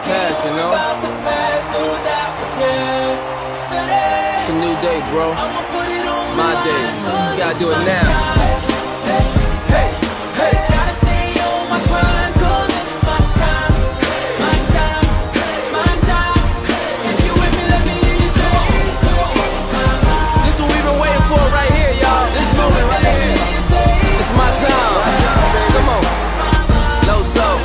past, you know? It's a new day, bro. My day. You gotta do it now. Hey, hey. Gotta stay on my grind, 'cause it's my time. My time, my time. If you with me, let me hear you say. This is what we've been waiting for right here, y'all. This moment right here. It's my time. Come on. Low soul.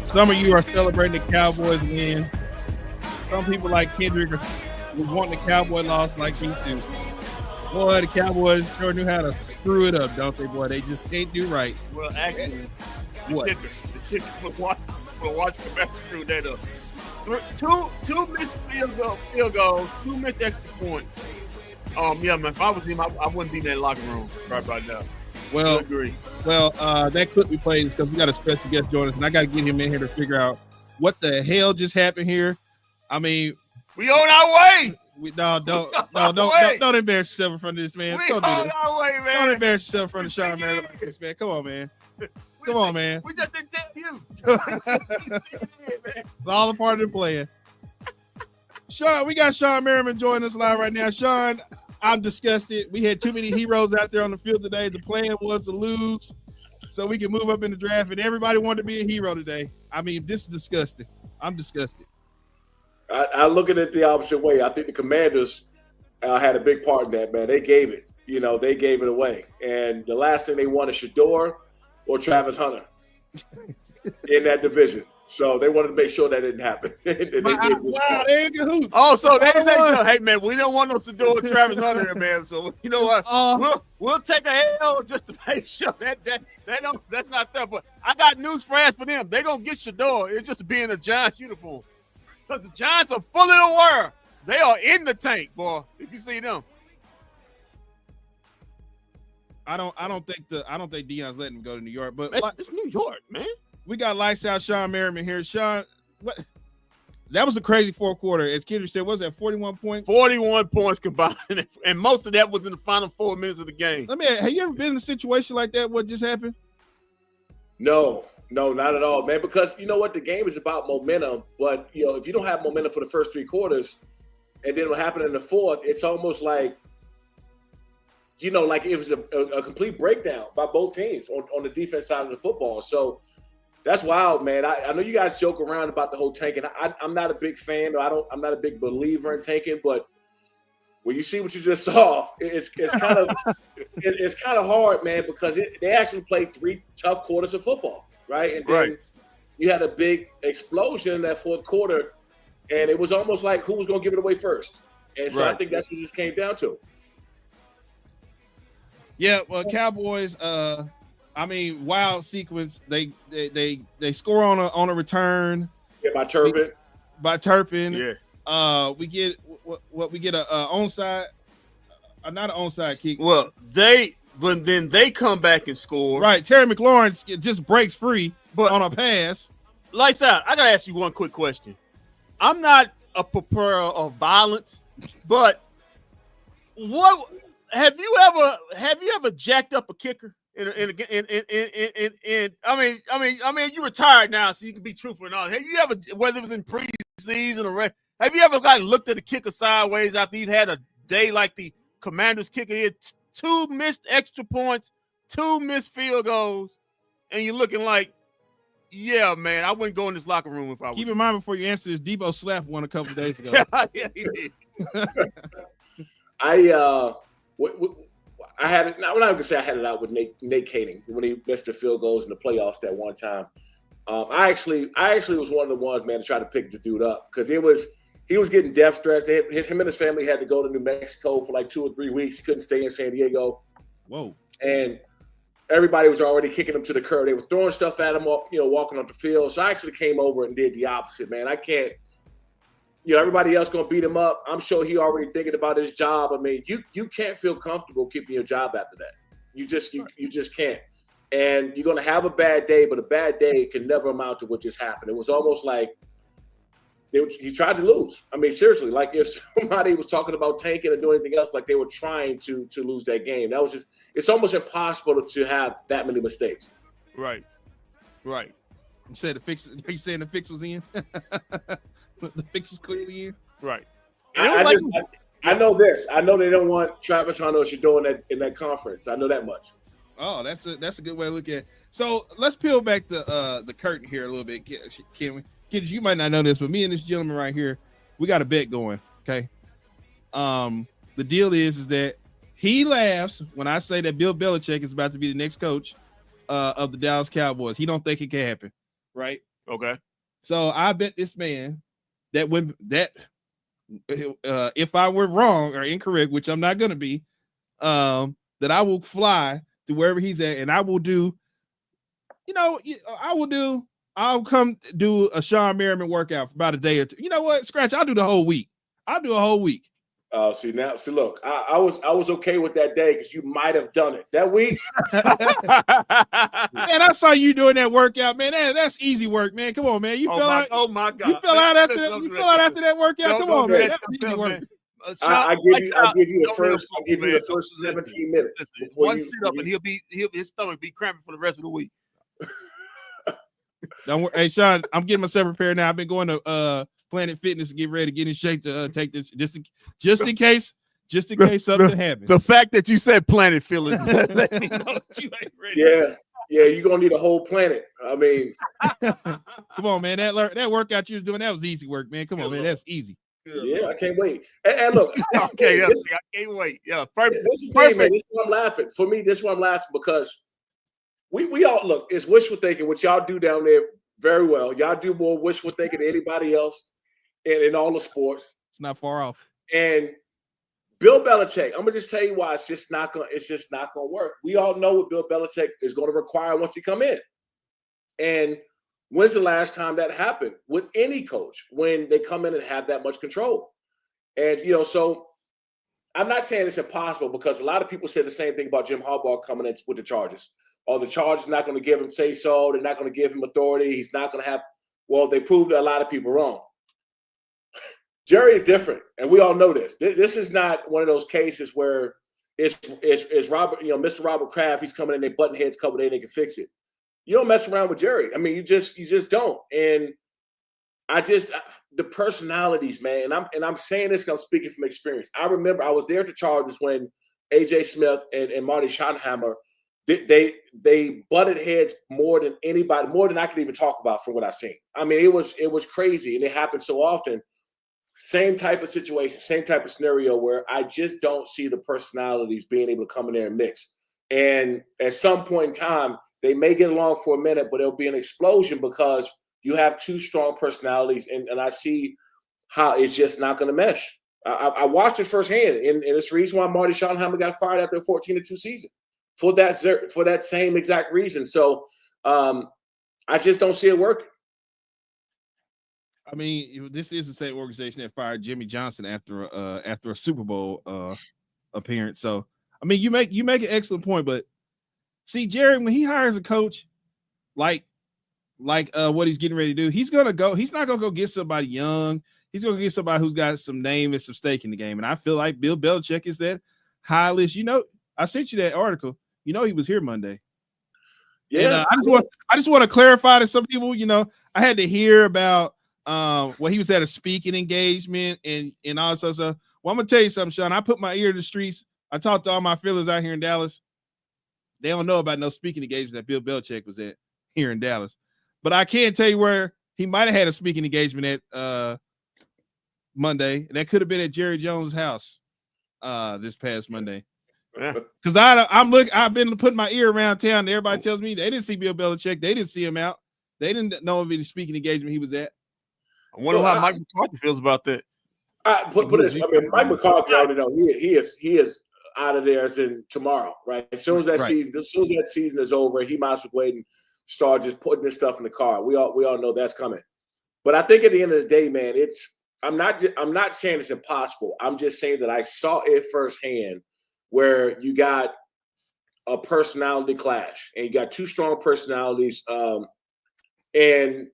Some of you are celebrating the Cowboys win. Some people like Kendrick are wanting the Cowboy loss like me too. Boy, the Cowboys sure knew how to screw it up, don't they, boy? They just can't do right. Well, actually, what? The kicker for watching the back screw that up. Two missed field goals, two missed extra points. Yeah, man, if I was him, I wouldn't be in that locker room right now. Well, that clip we played is because we got a special guest joining us, and I got to get him in here to figure out what the hell just happened here. I mean, we on our way. Don't embarrass yourself in front of this man. Don't do this. Our way, man. Don't embarrass yourself in front of Shawne Merriman like this, man. Come on, man. Come on, man. We just didn't tell you. It's all a part of the plan. Shawne, we got Shawne Merriman joining us live right now. Shawne, I'm disgusted. We had too many heroes out there on the field today. The plan was to lose so we can move up in the draft, and everybody wanted to be a hero today. I mean, this is disgusting. I'm disgusted. I look at it the opposite way. I think the Commanders had a big part in that, man. They gave it. They gave it away. And the last thing they want is Shador or Travis Hunter in that division. So they wanted to make sure that didn't happen. So they say, hey, man, we don't want no Shador Travis Hunter here, man. So, you know what? We'll take a L just to make sure that's not there. But I got news flash for them. They're going to get Shador. It's just being a Giants uniform. Because the Giants are fully aware. They are in the tank, boy, if you see them. I don't think Deion's letting him go to New York, but it's New York, man. We got lights out Shawne Merriman here. Shawne, what? That was a crazy fourth quarter. As Kendrick said, was that 41 points? 41 points combined, and most of that was in the final 4 minutes of the game. Have you ever been in a situation like that? What just happened? No, not at all, man. Because you know what, the game is about momentum. But if you don't have momentum for the first three quarters, and then what happened in the fourth, it's almost like like it was a complete breakdown by both teams on the defense side of the football. So that's wild, man. I know you guys joke around about the whole tanking. I'm not a big fan, or I'm not a big believer in tanking. But when you see what you just saw, it's kind of it's kind of hard, man, because they actually played 3 tough quarters of football, right? And then you had a big explosion in that fourth quarter, and it was almost like who was going to give it away first. And so I think that's what this came down to. Yeah, well, Cowboys. Wild sequence. They score on a return. Yeah, by Turpin. Yeah. We get a onside, not an onside kick. Well, then they come back and score. Right, Terry McLaurin just breaks free, but on a pass. Lights out. I gotta ask you one quick question. I'm not a preparer of violence, but have you ever jacked up a kicker? I mean, you retired now, so you can be truthful and all. Have you ever, whether it was in preseason or have you ever looked at the kicker sideways after you've had a day like the Commanders kicker? He had 2 missed extra points, 2 missed field goals, and you're looking like, yeah, man, I wouldn't go in this locker room if I was. Keep in mind before you answer this, Debo slapped one a couple of days ago. Yeah, he did. I had it. I'm not gonna say I had it out with Nate Kading when he missed the field goals in the playoffs that one time. I actually was one of the ones, man, to try to pick the dude up because he was getting death threats. Him and his family had to go to New Mexico for like 2 or 3 weeks. He couldn't stay in San Diego. Whoa! And everybody was already kicking him to the curb. They were throwing stuff at him, walking up the field. So I actually came over and did the opposite, man. I can't. Everybody else gonna beat him up. I'm sure he already thinking about his job. I mean, you can't feel comfortable keeping your job after that. You just can't. And you're gonna have a bad day, but a bad day can never amount to what just happened. It was almost like he tried to lose. I mean, seriously, like if somebody was talking about tanking or doing anything else, like they were trying to lose that game. That was just. It's almost impossible to have that many mistakes. Right. You said the fix. Are you saying the fix was in? The fix is clearly in. Right. I know this. I know they don't want Travis Hunter or Shador in that conference. I know that much. Oh, that's a good way to look at it. So let's peel back the curtain here a little bit, can we? Kids, you might not know this, but me and this gentleman right here, we got a bet going. Okay. The deal is that he laughs when I say that Bill Belichick is about to be the next coach of the Dallas Cowboys. He don't think it can happen, right? Okay. So I bet this man that if I were wrong or incorrect, which I'm not going to be, that I will fly to wherever he's at, and I will do. I'll come do a Shawne Merriman workout for about a day or two. You know what? Scratch. I'll do the whole week. I'll do a whole week. Look, I was okay with that day because you might have done it that week. Man, I saw you doing that workout, man. That's easy work, man. Come on, man. You fell out. Oh my God! You fell out after that workout. Come on, man. That's easy work. I'll give you the first 17 minutes. One sit up and his stomach be cramping for the rest of the week. Don't worry. Hey, Sean, I'm getting myself prepared now. I've been going to Planet Fitness to get ready to get in shape to take this just in case something happens. The fact that you said Planet Fitness let me know that you ain't ready. Yeah, you're gonna need a whole planet. I mean, come on, man. That workout you was doing, that was easy work, man. Come on, man. That's easy. Yeah, I can't wait. And look, I can't wait. Yeah, perfect. This is perfect. Man, this is why I'm laughing. For me, this is why I'm laughing because we all look. It's wishful thinking, which y'all do down there very well. Y'all do more wishful thinking than anybody else in all the sports. It's not far off. And Bill Belichick, I'm gonna just tell you why it's just not gonna work. We all know what Bill Belichick is gonna require once he come in. And when's the last time that happened with any coach when they come in and have that much control? And so I'm not saying it's impossible because a lot of people said the same thing about Jim Harbaugh coming in with the Chargers. The Chargers are not going to give him say so. They're not going to give him authority. He's not going to have. Well, they proved a lot of people wrong. Jerry is different, and we all know this. This is not one of those cases where it's Robert, Mr. Robert Kraft. He's coming in, they button heads couple days, they can fix it. You don't mess around with Jerry. I mean, you just don't. And the personalities, man. And I'm saying this because I'm speaking from experience. I remember I was there at the Chargers when A.J. Smith and Marty Schottenheimer. They butted heads more than anybody, more than I could even talk about from what I've seen. I mean, it was crazy, and it happened so often. Same type of situation, same type of scenario where I just don't see the personalities being able to come in there and mix. And at some point in time, they may get along for a minute, but there'll be an explosion because you have two strong personalities, and I see how it's just not going to mesh. I watched it firsthand, and it's the reason why Marty Schottenheimer got fired after a 14-2 season. For that same exact reason. So I just don't see it working. I mean, this is the same organization that fired Jimmy Johnson after a Super Bowl appearance. So I mean, you make an excellent point, but see, Jerry, when he hires a coach like what he's getting ready to do, he's not gonna go get somebody young. He's gonna get somebody who's got some name and some stake in the game. And I feel like Bill Belichick is that high list. I sent you that article. He was here Monday. Yeah, and, I just want to clarify to some people. I had to hear about he was at a speaking engagement and all that stuff. Well, I'm gonna tell you something, Sean. I put my ear to the streets. I talked to all my feelers out here in Dallas. They don't know about no speaking engagement that Bill Belichick was at here in Dallas, but I can tell you where he might have had a speaking engagement at Monday, and that could have been at Jerry Jones' house this past Monday. Because I've been putting my ear around town, and everybody tells me they didn't see Bill Belichick, they didn't see him out, they didn't know of any speaking engagement he was at. I wonder how Mike McCarthy feels about that. Put this. Mike McCarthy already know he is out of there as in tomorrow, right? As soon as that season is over, he might as well wait and start just putting this stuff in the car. We all know that's coming. But I think at the end of the day, man, I'm not saying it's impossible. I'm just saying that I saw it firsthand, where you got a personality clash and you got two strong personalities, and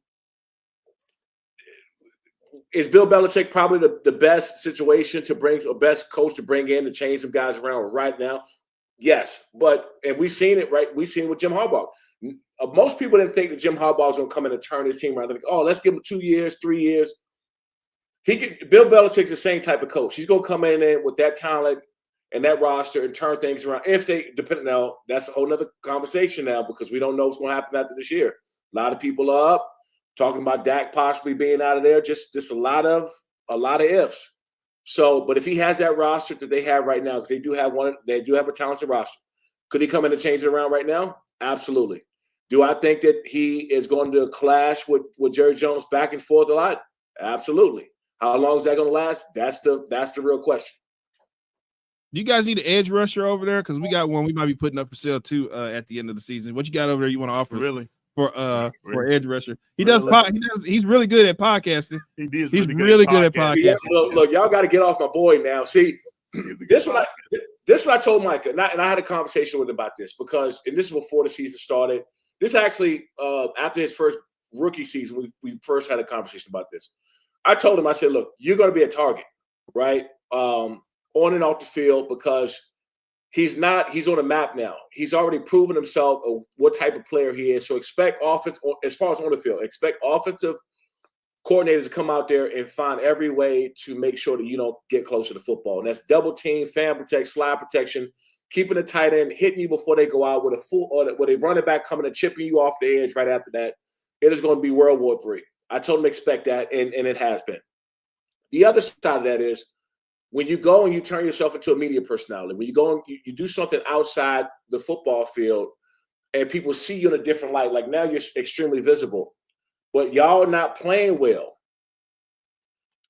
is Bill Belichick probably the best situation to bring a best coach to bring in to change some guys around right now? Yes, and we've seen it, right? We've seen it with Jim Harbaugh. Most people didn't think that Jim Harbaugh was going to come in and turn his team around. They're like, oh, let's give him 2 years, 3 years. Bill Belichick's the same type of coach. He's going to come in there with that talent and that roster and turn things around. If they depend now, that's a whole nother conversation now, because we don't know what's going to happen after this year. A lot of people are up talking about Dak possibly being out of there. Just a lot of ifs. So, but if he has that roster that they have right now, because they do have a talented roster, could he come in and change it around right now? Absolutely. Do I think that he is going to clash with Jerry Jones back and forth a lot? Absolutely. How long is that going to last? That's the real question. Do you guys need an edge rusher over there? Because we got one we might be putting up for sale too at the end of the season. What you got over there you want to offer? Really? For edge rusher. He's really good at podcasting. He's really good at podcasting. Yeah, look, y'all got to get off my boy now. See, this what I told Micah, and I had a conversation with him about this, because, and this is before the season started. This actually after his first rookie season, we first had a conversation about this. I told him, I said, look, you're going to be a target, right? On and off the field, because he's on a map now. He's already proven himself of what type of player he is. So expect offense, as far as on the field, expect offensive coordinators to come out there and find every way to make sure that you don't get close to the football. And that's double team, fan protect, slide protection, keeping the tight end, hitting you before they go out with a full, or with a running back coming and chipping you off the edge right after that. It is going to be World War III. I told him expect that, and it has been. The other side of that is, when you go and you turn yourself into a media personality, when you go and you do something outside the football field and people see you in a different light, like now you're extremely visible, but y'all are not playing well,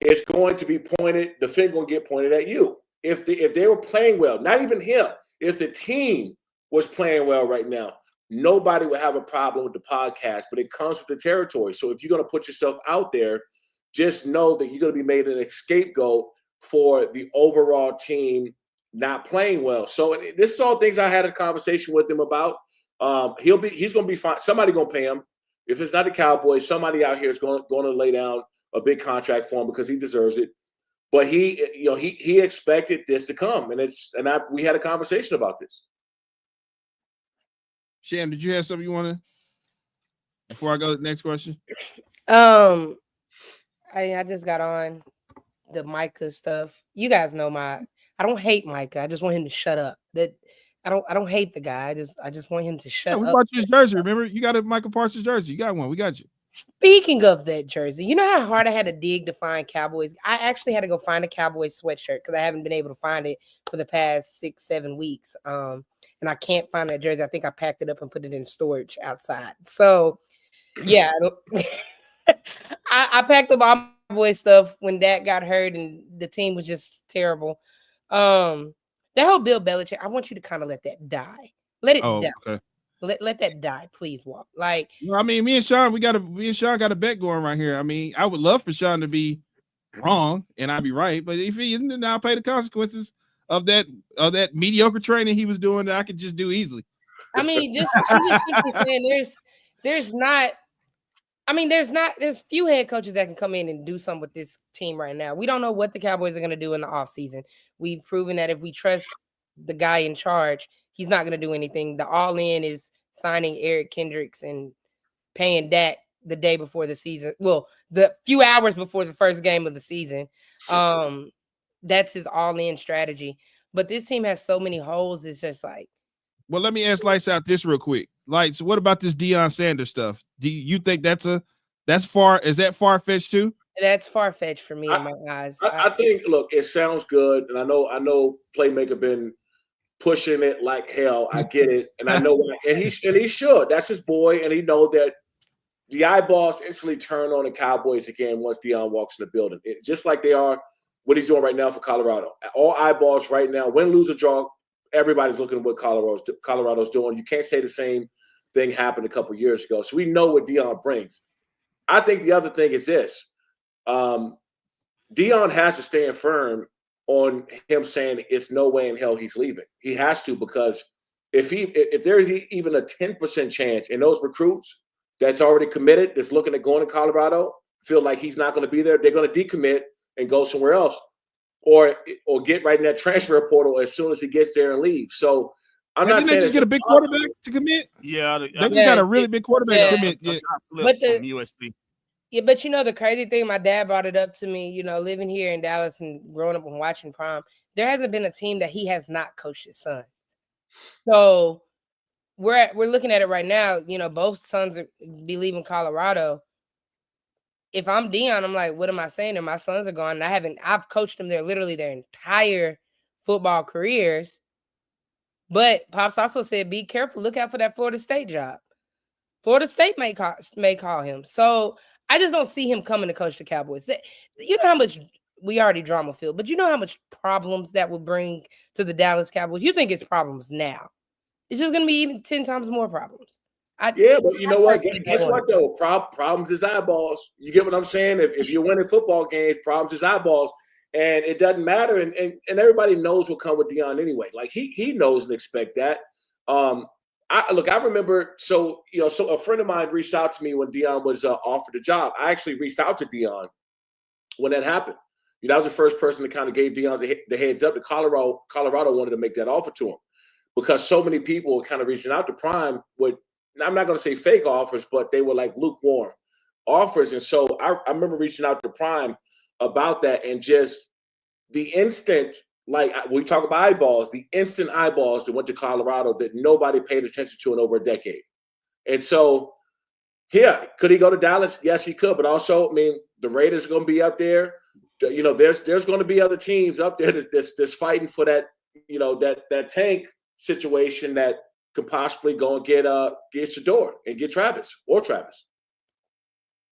it's going to be pointed, the finger going to get pointed at you. If they were playing well, not even him, if the team was playing well right now, nobody would have a problem with the podcast, but it comes with the territory. So if you're going to put yourself out there, just know that you're going to be made an scapegoat for the overall team not playing well. So this is all things I had a conversation with him about. He's going to be fine. Somebody going to pay him. If it's not the Cowboys, somebody out here is going to lay down a big contract for him, because he deserves it. But he expected this to come, and we had a conversation about this. Sham, did you have something you want to, before I go to the next question? I just got on the Micah stuff. You guys know I don't hate Micah. I just want him to shut up. That I don't hate the guy. I just want him to shut up. We bought you his jersey. Remember, you got a Michael Parsons jersey. You got one. We got you. Speaking of that jersey, you know how hard I had to dig to find Cowboys? I actually had to go find a Cowboys sweatshirt because I haven't been able to find it for the past 6-7 weeks. And I can't find that jersey. I think I packed it up and put it in storage outside. So, yeah, I packed up all my boy stuff when Dak got hurt and the team was just terrible. That whole Bill Belichick, I want you to kind of let that die. Let it die. Okay. Let that die, please, Walk. Like, I mean, me and Sean got a bet going right here. I mean, I would love for Sean to be wrong and I'd be right, but if he isn't, then I'll pay the consequences of that mediocre training he was doing that I could just do easily. I mean, I'm just simply saying there's few head coaches that can come in and do something with this team right now. We don't know what the Cowboys are going to do in the offseason. We've proven that if we trust the guy in charge, he's not going to do anything. The all-in is signing Eric Kendricks and paying Dak the day before the season. Well, the few hours before the first game of the season. That's his all-in strategy. But this team has so many holes. It's just like. Well, let me ask Lights Out this real quick. Lights, what about this Deion Sanders stuff? Do you think that's far-fetched too? That's far-fetched for me in my eyes. I think, look, it sounds good, and I know Playmaker been pushing it like hell. I get it, and I know, and he should. That's his boy, and he know that the eyeballs instantly turn on the Cowboys again once Deion walks in the building. Just like they are what he's doing right now for Colorado. All eyeballs right now, win, lose, or draw, everybody's looking at what Colorado's doing. You can't say the same thing happened a couple of years ago. So we know what Deion brings. I think the other thing is this. Deion has to stand firm on him saying it's no way in hell he's leaving. He has to, because if there's even a 10% chance in those recruits that's already committed, that's looking at going to Colorado, feel like he's not going to be there, they're going to decommit and go somewhere else, or get right in that transfer portal as soon as he gets there and leave. So I'm not saying they just get a big quarterback to commit. Yeah, they just got a really big quarterback to commit. Yeah. But USC. Yeah, but the crazy thing, my dad brought it up to me, living here in Dallas and growing up and watching Prime, there hasn't been a team that he has not coached his son. So we're looking at it right now, both sons be leaving Colorado. If I'm Deion, I'm like, what am I saying? And my sons are gone. And I've coached them there literally their entire football careers. But Pops also said, be careful, look out for that Florida State job. Florida State may call him. So I just don't see him coming to coach the Cowboys. You know how much we already drama filled, but you know how much problems that would bring to the Dallas Cowboys. You think it's problems now. It's just going to be even 10 times more problems. But you know what? Guess what, though? Problems is eyeballs. You get what I'm saying? If you're winning football games, problems is eyeballs. And it doesn't matter. And everybody knows what comes with Deion anyway. Like, he knows and expect that. I remember, so a friend of mine reached out to me when Deion was offered a job. I actually reached out to Deion when that happened. I was the first person that kind of gave Deion the heads up. Colorado wanted to make that offer to him because so many people were kind of reaching out to Prime with, I'm not going to say fake offers, but they were like lukewarm offers. And so I remember reaching out to Prime about that, and just the instant, like we talk about eyeballs, the instant eyeballs that went to Colorado that nobody paid attention to in over a decade. And so, could he go to Dallas? Yes, he could. But also, the Raiders are going to be up there. There's going to be other teams up there that's fighting for that, that tank situation that could possibly go and get Shador and get Travis.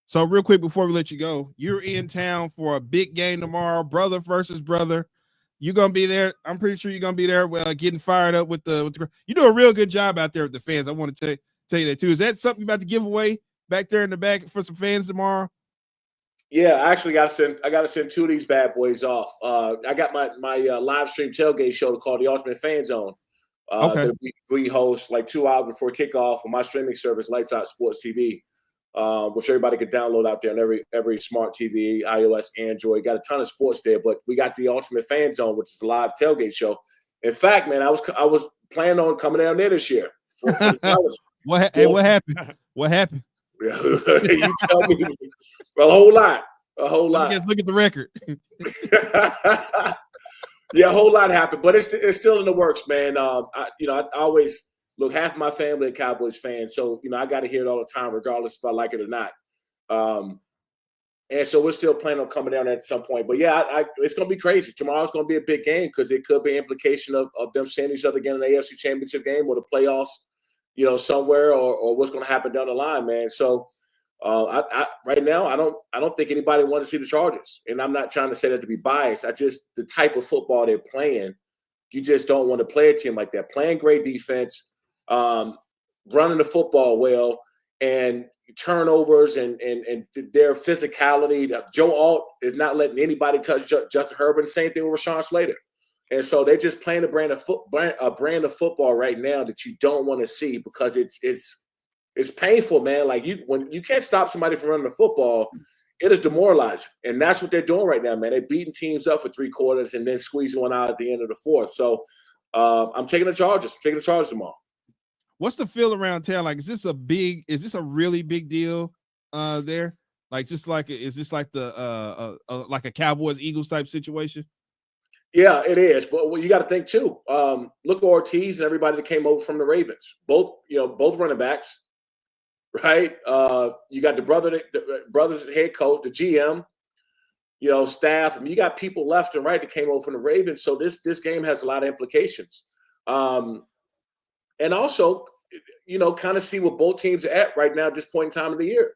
So real quick before we let you go, you're in town for a big game tomorrow, brother versus brother. You're gonna be there. I'm pretty sure you're gonna be there. Getting fired up with the. You do a real good job out there with the fans. I want to tell you that too. Is that something you're about to give away back there in the back for some fans tomorrow? Yeah, I actually got to send two of these bad boys off. I got my live stream tailgate show called the Ultimate Fan Zone. Okay. That we host like 2 hours before kickoff on my streaming service, Lights Out Sports TV. Which everybody can download out there on every smart TV, iOS, Android. Got a ton of sports there, but we got the Ultimate Fan Zone, which is a live tailgate show. In fact, man, I was planning on coming down there this year. What happened? What happened? You tell me. A whole lot. Just look at the record. Yeah, a whole lot happened, but it's still in the works, man. I always. Look, half my family are Cowboys fans, so I got to hear it all the time, regardless if I like it or not. And so we're still planning on coming down at some point. But yeah, it's going to be crazy. Tomorrow's going to be a big game because it could be an implication of them seeing each other again in the AFC Championship game or the playoffs, somewhere, or what's going to happen down the line, man. So right now, I don't think anybody wants to see the Chargers, and I'm not trying to say that to be biased. The type of football they're playing, you just don't want to play a team like that. Playing great defense. Running the football well, and turnovers and their physicality. Joe Alt is not letting anybody touch Justin Herbert. Same thing with Rashawn Slater. And so they're just playing a brand of football right now that you don't want to see because it's painful, man. Like when you can't stop somebody from running the football, it is demoralizing. And that's what they're doing right now, man. They're beating teams up for 3 quarters and then squeezing one out at the end of the fourth. So I'm taking the Chargers. Taking the Chargers tomorrow. What's the feel around town? Like, is this a really big deal there? Like, is this like like a Cowboys Eagles type situation? Yeah, it is. But you got to think too. Look at Ortiz and everybody that came over from the Ravens. Both running backs, right? You got the brother's head coach, the GM, staff. I mean, you got people left and right that came over from the Ravens. So this game has a lot of implications. And also, kind of see what both teams are at right now at this point in time of the year.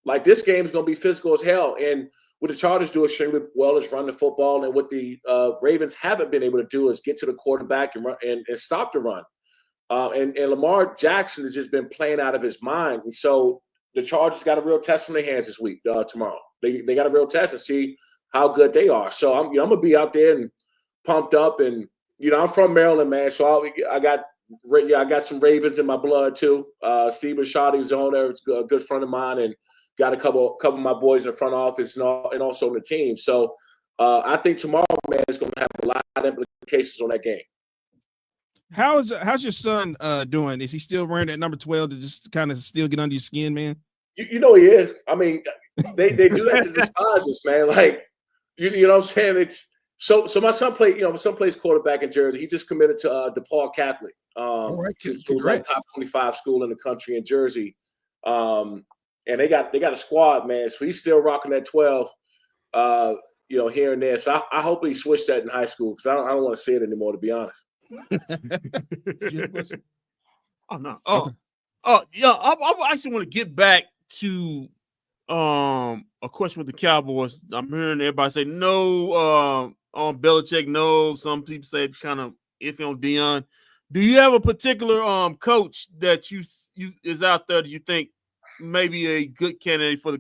Like, this game is going to be physical as hell. And what the Chargers do extremely well is run the football. And what the Ravens haven't been able to do is get to the quarterback and run and stop the run. And Lamar Jackson has just been playing out of his mind. And so the Chargers got a real test in their hands this week, tomorrow. They got a real test to see how good they are. So I'm going to be out there and pumped up. And, I'm from Maryland, man. So I got some Ravens in my blood too. Steve Bisciotti was on there. It's a good friend of mine, and got a couple of my boys in the front office and also on the team. So I think tomorrow, man, is going to have a lot of implications on that game. How's your son doing? Is he still wearing that number 12 to just kind of still get under your skin, man? You know he is. I mean, they do that to despise us, man. Like, you know what I'm saying? It's so my son played, my son plays quarterback in Jersey. He just committed to DePaul Catholic. Right. It was like top 25 school in the country in Jersey. And they got a squad, man. So he's still rocking that 12, here and there. So I hope he switched that in high school, because I don't want to see it anymore, to be honest. Oh no. Yeah. I actually want to get back to a question with the Cowboys. I'm hearing everybody say no on Belichick, no. Some people say kind of iffy on Dion. Do you have a particular coach that you is out there that you think maybe a good candidate for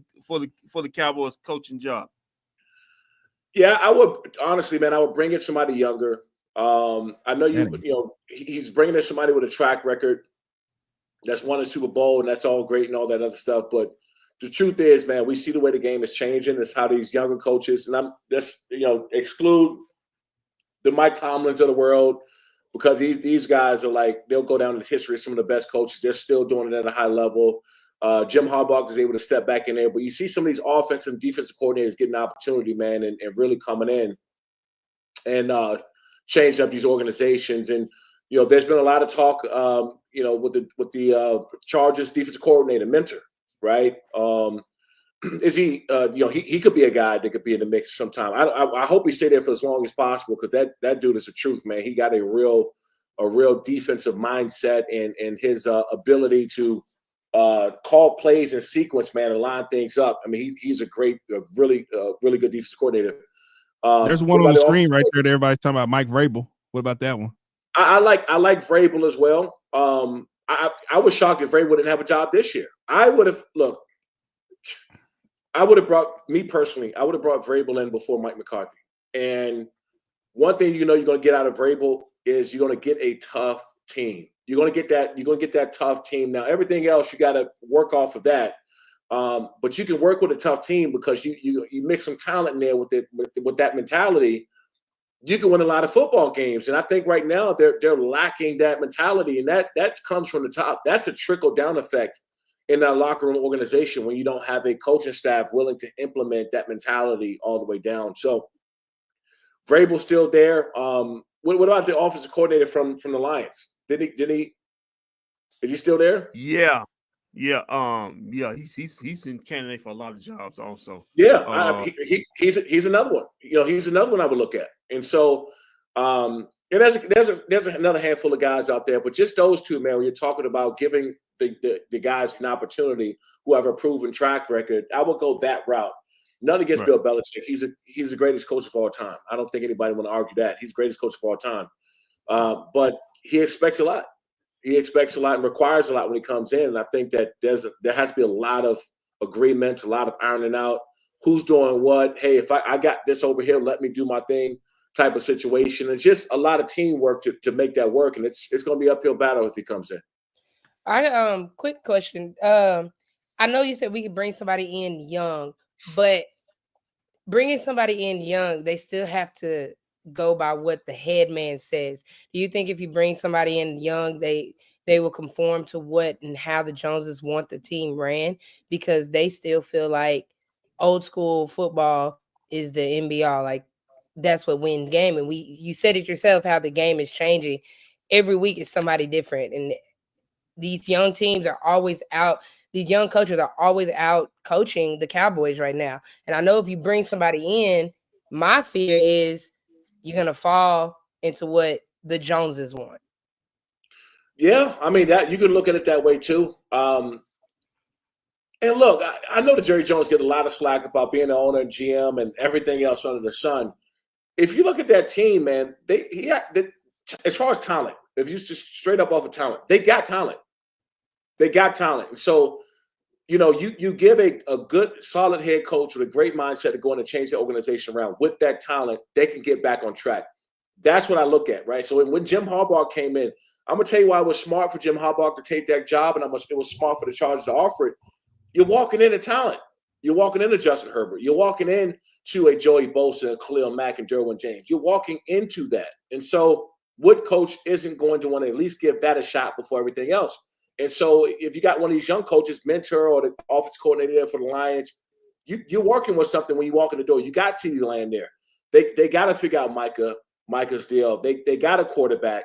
the Cowboys coaching job? Yeah, I would honestly, man. I would bring in somebody younger. I know he's bringing in somebody with a track record that's won a Super Bowl, and that's all great and all that other stuff. But the truth is, man, we see the way the game is changing. It's how these younger coaches, and exclude the Mike Tomlins of the world, because these guys are like, they'll go down in history as some of the best coaches. They're still doing it at a high level. Jim Harbaugh is able to step back in there, but you see some of these offensive and defensive coordinators getting an opportunity, man, and really coming in and changing up these organizations. And there's been a lot of talk, with the Chargers defensive coordinator, Mentor, right? Is he? He could be a guy that could be in the mix sometime. I hope he stay there for as long as possible, because that dude is the truth, man. He got a real defensive mindset, and his ability to call plays in sequence, man, and line things up. I mean, he's a really good defensive coordinator. There's one on the screen right there that everybody's talking about, Mike Vrabel. What about that one? I like Vrabel as well. I was shocked if Vrabel didn't have a job this year. I would have brought Vrabel in before Mike McCarthy. And one thing you're going to get out of Vrabel is you're going to get a tough team. You're going to get that tough team. Now, everything else, you got to work off of that. But you can work with a tough team, because you mix some talent in there with that mentality. You can win a lot of football games. And I think right now they're lacking that mentality, and that comes from the top. That's a trickle-down effect in that locker room organization when you don't have a coaching staff willing to implement that mentality all the way down. So Vrabel's still there. What about the offensive coordinator from the Lions? Did he? Is he still there? Yeah. He's in candidate for a lot of jobs also. Yeah, he's another one. He's another one I would look at. And so, and there's another handful of guys out there, but just those two, man. When you're talking about giving the guys an opportunity who have a proven track record, I would go that route. None against Bill Belichick. He's the greatest coach of all time. I don't think anybody want to argue that. He's the greatest coach of all time. But he expects a lot. He expects a lot and requires a lot when he comes in. And I think that there has to be a lot of agreements, a lot of ironing out who's doing what. Hey, if I got this over here, let me do my thing type of situation. It's just a lot of teamwork to make that work. And it's going to be an uphill battle if he comes in. Quick question. I know you said we could bring somebody in young, but bringing somebody in young, they still have to go by what the head man says? Do you think if you bring somebody in young, they will conform to what and how the Joneses want the team ran, because they still feel like old school football is the NBR, like that's what wins game? And you said it yourself, how the game is changing every week. Is somebody different, and these young teams are always out. These young coaches are always out coaching the Cowboys right now. And I know if you bring somebody in, my fear is you're going to fall into what the Joneses want. Yeah, I mean, that you can look at it that way too. And look, I know that Jerry Jones get a lot of slack about being the owner and GM and everything else under the sun. If you look at that team, man, as far as talent, if you just straight up off of talent, they got talent. They got talent. And so, you give a good, solid head coach with a great mindset to go in and change the organization around. With that talent, they can get back on track. That's what I look at, right? So when Jim Harbaugh came in, I'm going to tell you why it was smart for Jim Harbaugh to take that job, and it was smart for the Chargers to offer it. You're walking into talent. You're walking into Justin Herbert. You're walking into a Joey Bosa, Khalil Mack, and Derwin James. You're walking into that. And so what coach isn't going to want to at least give that a shot before everything else? And so if you got one of these young coaches, mentor or the office coordinator for the Lions, you're working with something when you walk in the door. You got CeeDee Lamb there. They got to figure out Micah's deal. They got a quarterback.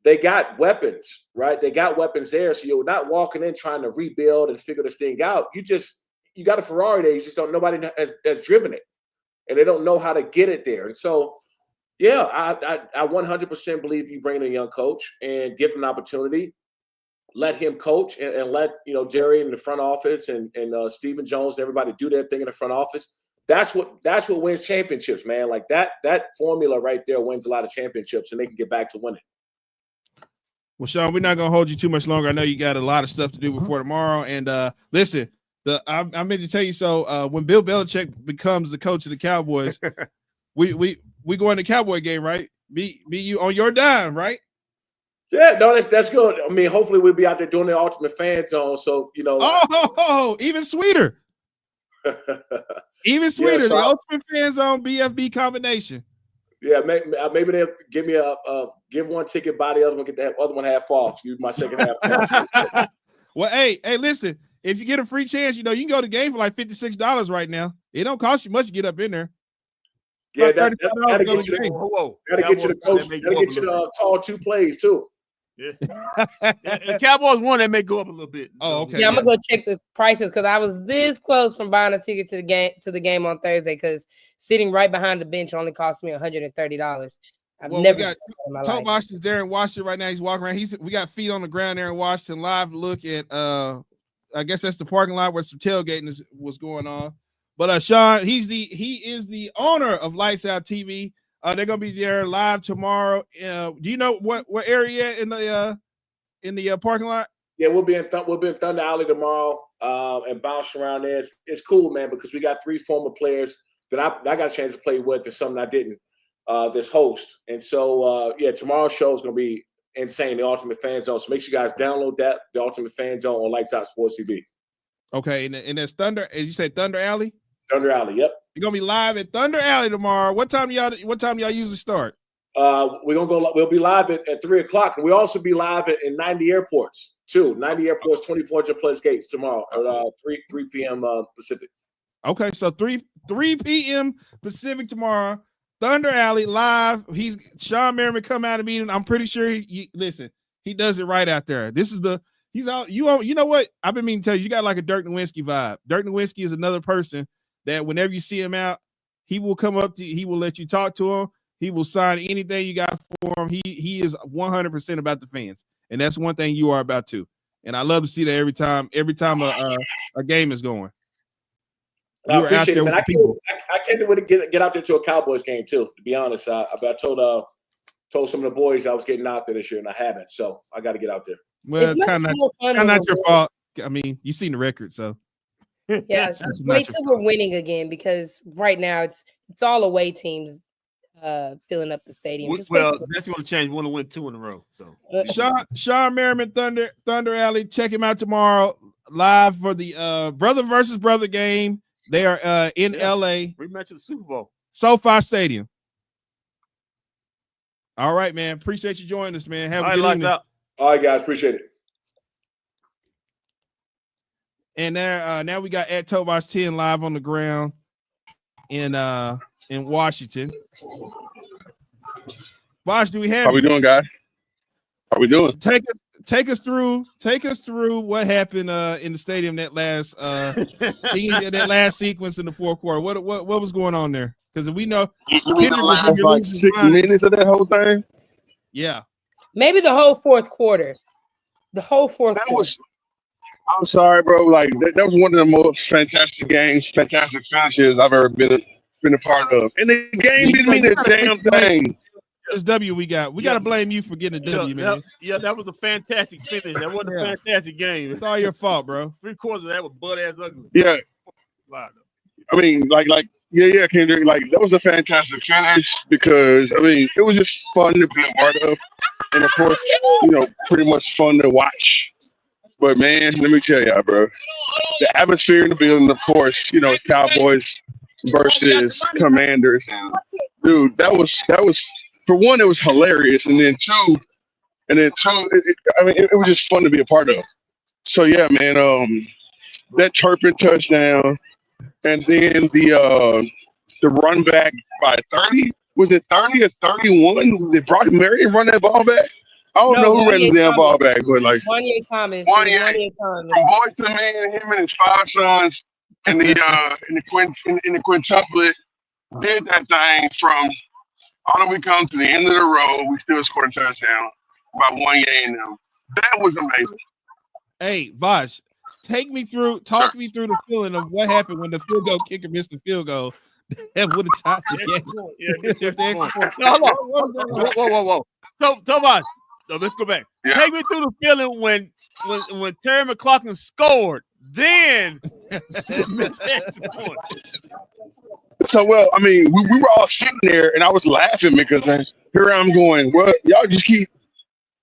They got weapons, right? They got weapons there. So you're not walking in trying to rebuild and figure this thing out. You got a Ferrari there. You just don't, nobody has driven it. And they don't know how to get it there. And so, yeah, I 100% believe you bring in a young coach and give him an opportunity. Let him coach and let, Jerry in the front office and Stephen Jones and everybody do their thing in the front office. That's what wins championships, man. Like that formula right there wins a lot of championships, and they can get back to winning. Well, Shawne, we're not going to hold you too much longer. I know you got a lot of stuff to do before tomorrow. And listen, I meant to tell you, so when Bill Belichick becomes the coach of the Cowboys, we go in the Cowboy game, right? Be you on your dime, right? Yeah, no, that's good. I mean, hopefully we'll be out there doing the Ultimate Fan Zone. So, Oh, even sweeter. Even sweeter. Yeah, so the Ultimate Fan Zone bFb combination. Yeah, maybe they'll give me give one ticket, buy the other one, get that other one half off. Use my second half off. Well, hey, listen, if you get a free chance, you can go to the game for like $56 right now. It don't cost you much to get up in there. Yeah, that'll get you the coach. That'll get you to call 2 plays too. Yeah. The Cowboys won, they may go up a little bit. Oh, okay. Yeah, I'm gonna go check the prices because I was this close from buying a ticket to the game on Thursday, because sitting right behind the bench only cost me $130. We got Toe Box's there in Washington right now. He's walking around. We got feet on the ground there in Washington. Live look at I guess that's the parking lot where some tailgating was going on. But Shawne, he is the owner of Lights Out TV. They're gonna be there live tomorrow. Do you know what area in the parking lot? Yeah, we'll be in Thunder Alley tomorrow and bounce around there. It's cool, man, because we got 3 former players that I got a chance to play with and something I didn't this host. And so tomorrow's show is gonna be insane, the Ultimate Fan Zone. So make sure you guys download that, the Ultimate Fan Zone on Lights Out Sports TV. Okay, and there's Thunder, as you say, Thunder Alley? Thunder Alley, yep. You're gonna be live at Thunder Alley tomorrow. What time y'all usually start? We'll be live at 3:00, and we'll also be live in 90 airports too. 90 airports, 2,400 plus gates tomorrow at 3 p.m. Pacific. Okay, so 3 p.m. Pacific tomorrow. Thunder Alley live. Shawne Merriman come out of meeting. I'm pretty sure he does it right out there. He's out. You know what? I've been meaning to tell you, you got like a Dirk Nowitzki vibe. Dirk Nowitzki is another person that whenever you see him out, he will come up to you, he will let you talk to him, he will sign anything you got for him. He is 100% about the fans, and that's one thing you are about too. And I love to see that every time a game is going. I appreciate it, man. I can't wait to get out there to a Cowboys game too. To be honest, I told some of the boys I was getting out there this year, and I haven't, so I got to get out there. Well, kind of not your fault. I mean, you seen the record, so. Yeah, just wait till we're winning again, because right now it's all away teams filling up the stadium. Well, that's going to change. We want to win 2 in a row. So Shawne Merriman, Thunder Alley, check him out tomorrow live for the brother versus brother game. They are in LA. Rematch of the Super Bowl. SoFi Stadium. All right, man. Appreciate you joining us, man. Have a good evening. Out. All right, guys. Appreciate it. And now we got at Tobosh 10 live on the ground in Washington. Bosh, do we have? How we doing, guys? How we doing? Take us through what happened in the stadium that last that last sequence in the fourth quarter. What was going on there? Because we know the last like 6 minutes of that whole thing. Yeah, maybe the whole fourth quarter. The whole fourth quarter. I'm sorry, bro. Like that was one of the most fantastic games, fantastic finishes I've ever been a part of. And the game didn't mean a damn thing. This W we got to blame you for getting a W, man. That was a fantastic finish. That wasn't a fantastic game. It's all your fault, bro. 3/4 of that was butt ass ugly. Yeah. I mean, yeah, Kendrick. Like that was a fantastic finish because I mean it was just fun to be a part of, and of course, pretty much fun to watch. But man, let me tell y'all, bro, the atmosphere in the building, of course, Cowboys versus Commanders. Dude, that was for one, it was hilarious, and then two, it was just fun to be a part of. So yeah, man, that Turpin touchdown, and then the run back by 30, was it 30 or 31? Did Brock Marion run that ball back? I don't know who ran the damn ball back, but like Wanye Thomas. From Boys to Man, him and his 5 sons in the quintuplet did that thing from all the way come to the end of the road. We still scored a touchdown by Wanye and them. That was amazing. Hey, Bosh, talk me through the feeling of what happened when the field goal kicker missed the field goal. That would have tied the game. Whoa. So, Tomas, let's go back. Yeah. Take me through the feeling when Terry McLaughlin scored. Then So, well, I mean, we were all sitting there, and I was laughing because here I'm going, well, y'all just keep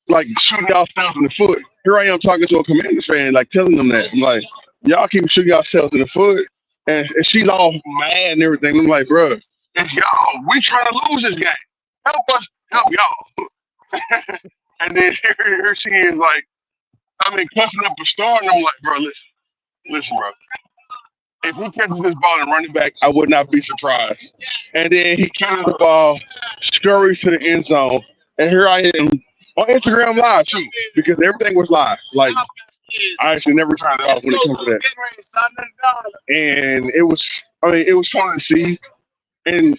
like shooting yourselves in the foot. Here I am talking to a Commanders fan, like telling them that. I'm like, y'all keep shooting yourselves in the foot, and she's all mad and everything. I'm like, bro, it's y'all. We trying to lose this game. Help us, help y'all. And then here she is, like, cussing up a star, and I'm like, bro, listen, bro. If he catches this ball and running back, I would not be surprised. And then he catches the ball, scurries to the end zone, and here I am on Instagram Live too, because everything was live. Like I actually never turned it off when it comes to that. And it was fun to see, and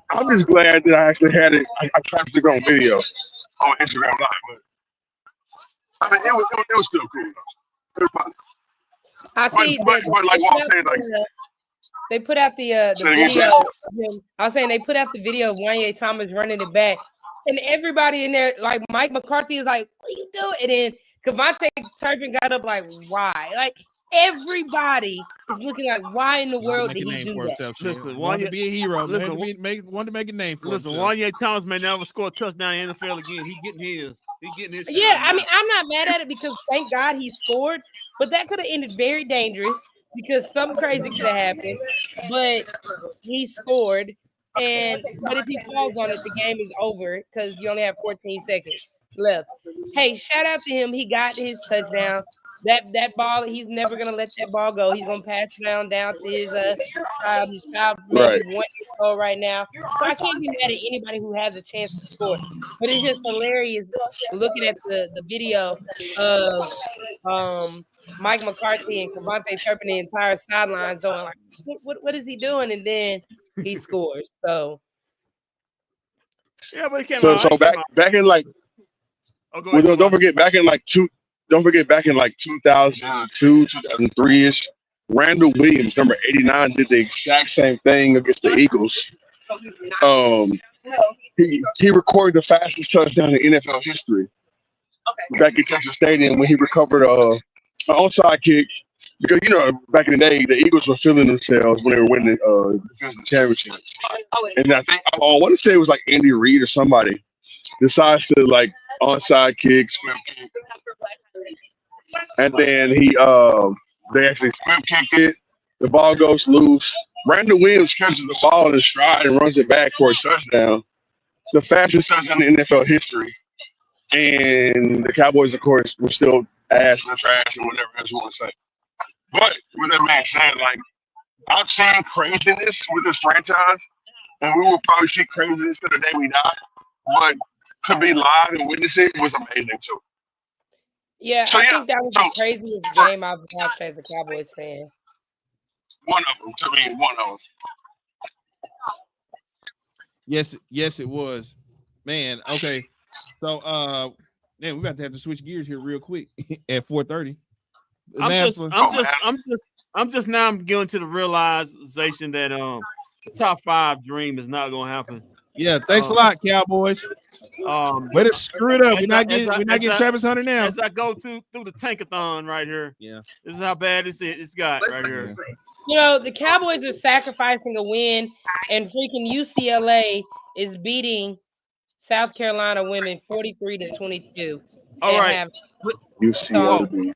I'm just glad that I actually had it. I captured it on video on Instagram Live, but I mean, it was still cool. It was fun. I see they put out the video. I was saying they put out the video of Wanye Thomas running it back, and everybody in there, like Mike McCarthy, is like, "What are you doing?" And then Kevontae Turpin got up like, "Why?" Like everybody is looking like, "Why in the world did he do that?" Listen, wanted to be a hero. Wanted to make a name for himself. Wanye Thomas may never score a touchdown in the NFL again. He getting his. Yeah, I mean, I'm not mad at it because thank God he scored, but that could have ended very dangerous because something crazy could have happened. But he scored, but if he falls on it, the game is over because you only have 14 seconds left. Hey, shout out to him. He got his touchdown. That ball, he's never gonna let that ball go. He's gonna pass it down to his child. His child maybe 1 year old right now. So I can't be mad at anybody who has a chance to score. But it's just hilarious looking at the video of Mike McCarthy and Kevontae Turpin the entire sidelines going like, what is he doing? And then he scores. So yeah, but he came out. So back in like don't forget back in like 2002, 2003-ish, Randall Williams, number 89, did the exact same thing against the Eagles. He recorded the fastest touchdown in NFL history back at Texas Stadium when he recovered an onside kick. Because, back in the day, the Eagles were feeling themselves when they were winning the championship. And I think, I want to say it was like Andy Reid or somebody decides to, like, onside kick, swim kick. And then they actually swim kicked it. The ball goes loose. Randall Williams catches the ball in his stride and runs it back for a touchdown. the fastest touchdown in NFL history. And the Cowboys, of course, were still ass and trash and whatever else you want to say. But with that man said, like, I've seen craziness with this franchise, and we will probably see craziness to the day we die. But to be live and witness it was amazing too. Yeah, So I yeah, think that was so the craziest game I've watched as a Cowboys fan. one of them to me, one of them. Yes, it was. Man, okay. So man, we got to have to switch gears here real quick at 4:30. I'm just now getting to the realization that the top 5 dream is not gonna happen. Yeah, thanks a lot, Cowboys. Way to screw it up. We're not getting Travis Hunter now. As I go through the tankathon right here. Yeah. This is how bad it's got right here. You know, the Cowboys are sacrificing a win, and freaking UCLA is beating South Carolina women 43-22. All right. UCLA.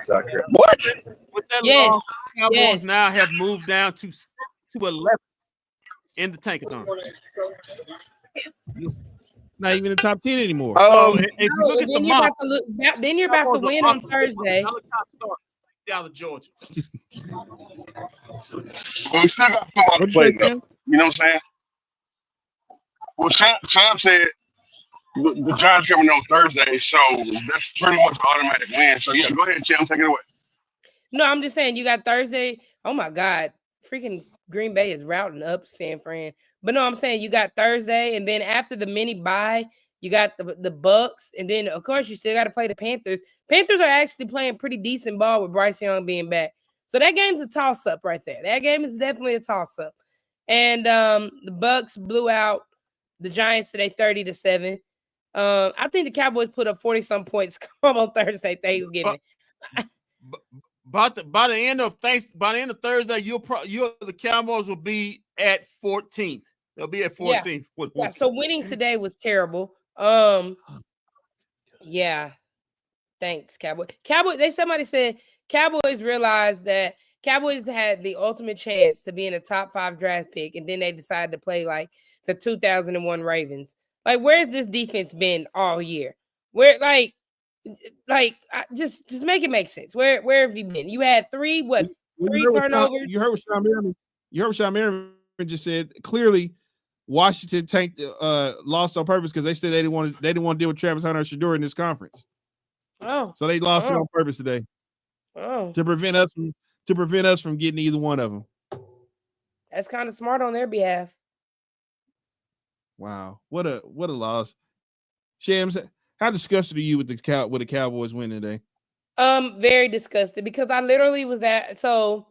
What? With that Yes. loss, Cowboys Yes. now have moved down to 11 in the tankathon. Not even in the top 10 anymore. So if you look at the Then you're mock, then you're about to win on Thursday. Down to Georgia. Well, we still got football to play, though. You know what I'm saying? Well, Sam said the Giants coming on Thursday, so that's pretty much an automatic win. So yeah, go ahead, Sam, take it away. No, I'm just saying you got Thursday. Oh my God, freaking Green Bay is routing up San Fran. But no, I'm saying you got Thursday, and then after the mini bye, you got the Bucks, and then of course you still got to play the Panthers. Panthers are actually playing pretty decent ball with Bryce Young being back. So that game's a toss-up right there. That game is definitely a toss-up. And the Bucks blew out the Giants today 30-7. I think the Cowboys put up 40-some points on Thursday, Thanksgiving. By the end of Thursday, the Cowboys will be at 14th. They'll be at 14th. Yeah, so winning today was terrible. Yeah. Thanks, Cowboys. Somebody said Cowboys realized that Cowboys had the ultimate chance to be in a top 5 draft pick, and then they decided to play like the 2001 Ravens. Like, where's this defense been all year? Where, just make it make sense. Where have you been? You had three turnovers. You heard what Shawne Merriman just said. Clearly, Washington lost on purpose because they said they didn't want to deal with Travis Hunter or Shador in this conference. Oh, so they lost it on purpose today. Oh, to prevent us from getting either one of them. That's kind of smart on their behalf. Wow, what a loss. Shams, how disgusted are you with the Cowboys win today? Very disgusted because I literally was so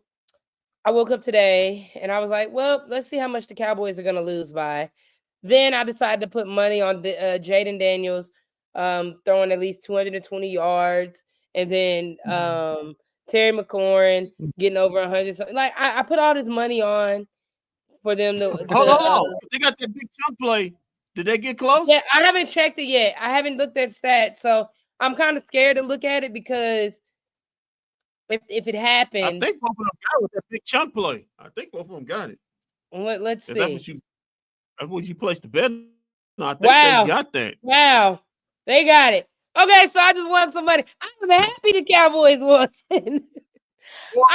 I woke up today and I was like, well, let's see how much the Cowboys are going to lose by. Then I decided to put money on Jaden Daniels throwing at least 220 yards, and then Terry McLaurin getting over 100. Like I put all this money on for them to. Hold on, they got that big chunk play. Did they get close? Yeah, I haven't checked it yet. I haven't looked at stats, so I'm kind of scared to look at it because if it happened, I think both of them got it with that big chunk play. I think both of them got it. Let's see. That's what you placed the bet. No, I think they got that. Wow, they got it. Okay, so I just want somebody. I'm happy the Cowboys won. Well,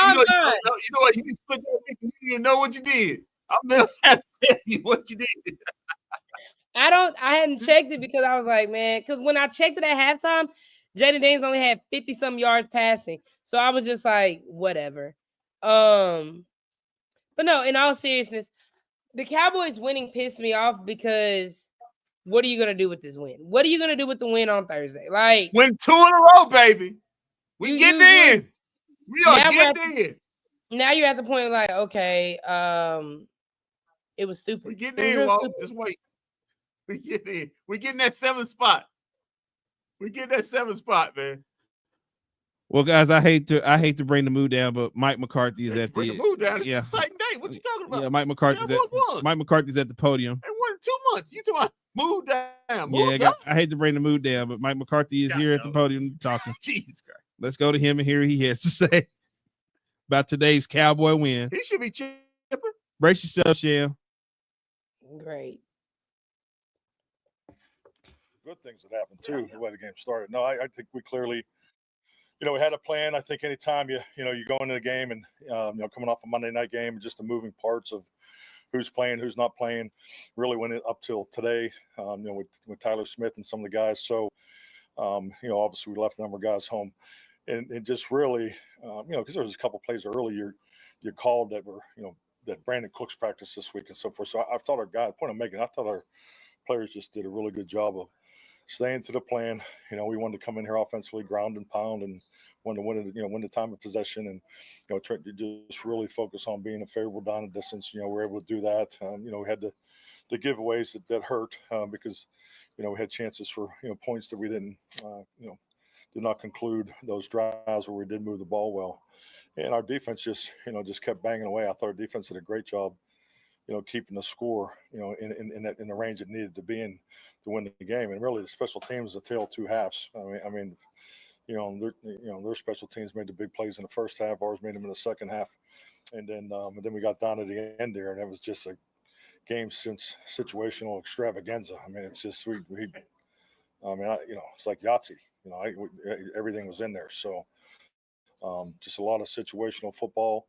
you know what? You split that. You didn't know what you did. I'm gonna have to tell you what you did. I hadn't checked it because I was like, man, because when I checked it at halftime, Jaden Daniels only had 50-some yards passing. So I was just like, whatever. But no, in all seriousness, the Cowboys winning pissed me off because what are you gonna do with this win? What are you gonna do with the win on Thursday? Like, win 2 in a row, baby. We getting in. We are getting in. Now you're at the point like, okay, it was stupid. We getting in, Walt. Just wait. We getting in. We getting that 7th spot. We getting that 7th spot, man. Well, guys, I hate to bring the mood down, but Mike McCarthy is at the mood down. It's an exciting day. What you talking about? Yeah, Mike McCarthy's at the podium. They won 2 months. You talking about mood down? I hate to bring the mood down, but Mike McCarthy is here at the podium talking. Jesus Christ. Let's go to him and hear what he has to say about today's Cowboy win. He should be chipper. Brace yourself, Sham. Great. good things that happened too. The way the game started. No, I think we clearly, we had a plan. I think anytime you go into the game and coming off a Monday night game, and just the moving parts of who's playing, who's not playing, really went up till today. With Tyler Smith and some of the guys. So, obviously we left a number of guys home, and just really, because there was a couple plays early you called that were, that Brandon Cooks practiced this week and so forth. So I thought I thought our players just did a really good job of staying to the plan. We wanted to come in here offensively, ground and pound, and wanted to win the time of possession, and try to just really focus on being a favorable down and distance. We were able to do that. We had the giveaways that hurt because we had chances for points that we didn't did not conclude those drives where we did move the ball well. And our defense just kept banging away. I thought our defense did a great job, keeping the score, in the range it needed to be in to win the game. And really, the special teams is a tale of two halves. Their special teams made the big plays in the first half. Ours made them in the second half, and then we got down to the end there, and it was just a game since situational extravaganza. It's just it's like Yahtzee. Everything was in there. So. Just a lot of situational football,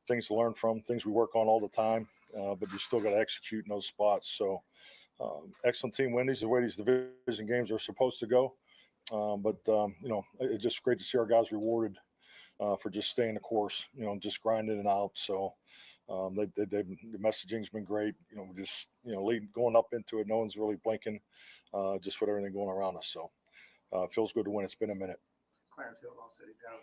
things to learn from, things we work on all the time, but you still got to execute in those spots. So excellent team win. These are the way these division games are supposed to go. It's just great to see our guys rewarded for just staying the course, just grinding it out. So the messaging's been great. Going up into it, no one's really blinking, just with everything going around us. So it feels good to win. It's been a minute. Clarence Hill all said it down.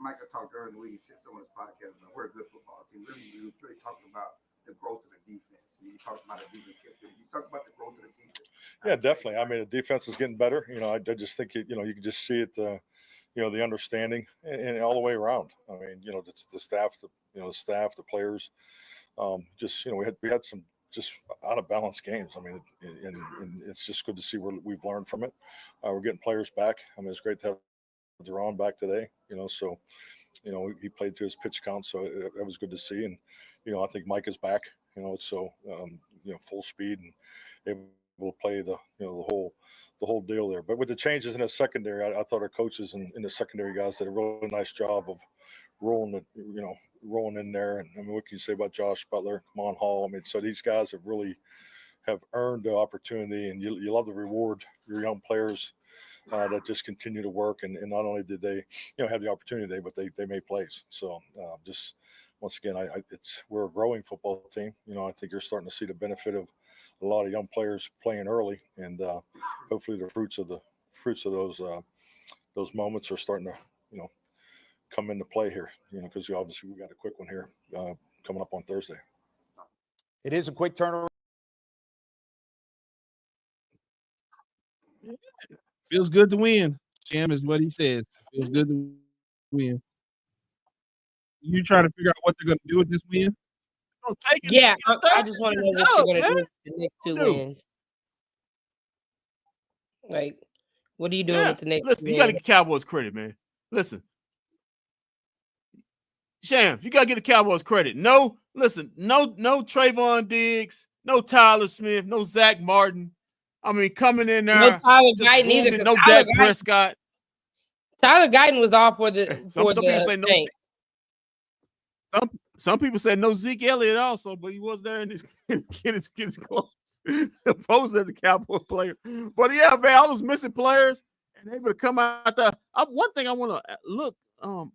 Michael talked earlier in the week. He said some of his podcasts, we're a good football team. Really talking about the growth of the defense. You talked about the defense. You talked about the growth of the defense. Yeah, definitely. The defense is getting better. I just think you can just see it. The understanding and all the way around. The staff, the staff, the players. We had some just out of balance games. And it's just good to see where we've learned from it. We're getting players back. It's great to have Deron back today, so he played to his pitch count, so it was good to see. And I think Mike is back, so full speed and able to play the whole deal there. But with the changes in the secondary, I thought our coaches and the secondary guys did a really nice job of rolling in there. And what can you say about Josh Butler, Kamon Hall? So these guys have earned the opportunity, and you love to reward your young players that just continue to work, and not only did they have the opportunity, but they made plays. So just once again, we're a growing football team. I think you're starting to see the benefit of a lot of young players playing early, and hopefully the fruits of those moments are starting to come into play here. Because obviously we got a quick one here coming up on Thursday. It is a quick turnaround. Feels good to win. Cam is what he says. Feels good to win. You trying to figure out what they're going to do with this win? Yeah, I just want to know what you're going to do with the next two wins. Like, what are you doing with the next? Listen, you got to get Cowboys credit, man. Listen, Sham, you got to get the Cowboys credit. No Trayvon Diggs, no Tyler Smith, no Zach Martin. Coming in there. No Tyler Guyton either. No Dak Prescott. Tyler Guyton was off for the some people say no. Some people said no Zeke Elliott also, but he was there and get his clothes posed as a Cowboy player. But yeah, man, all those missing players and able to come out there. One thing I want to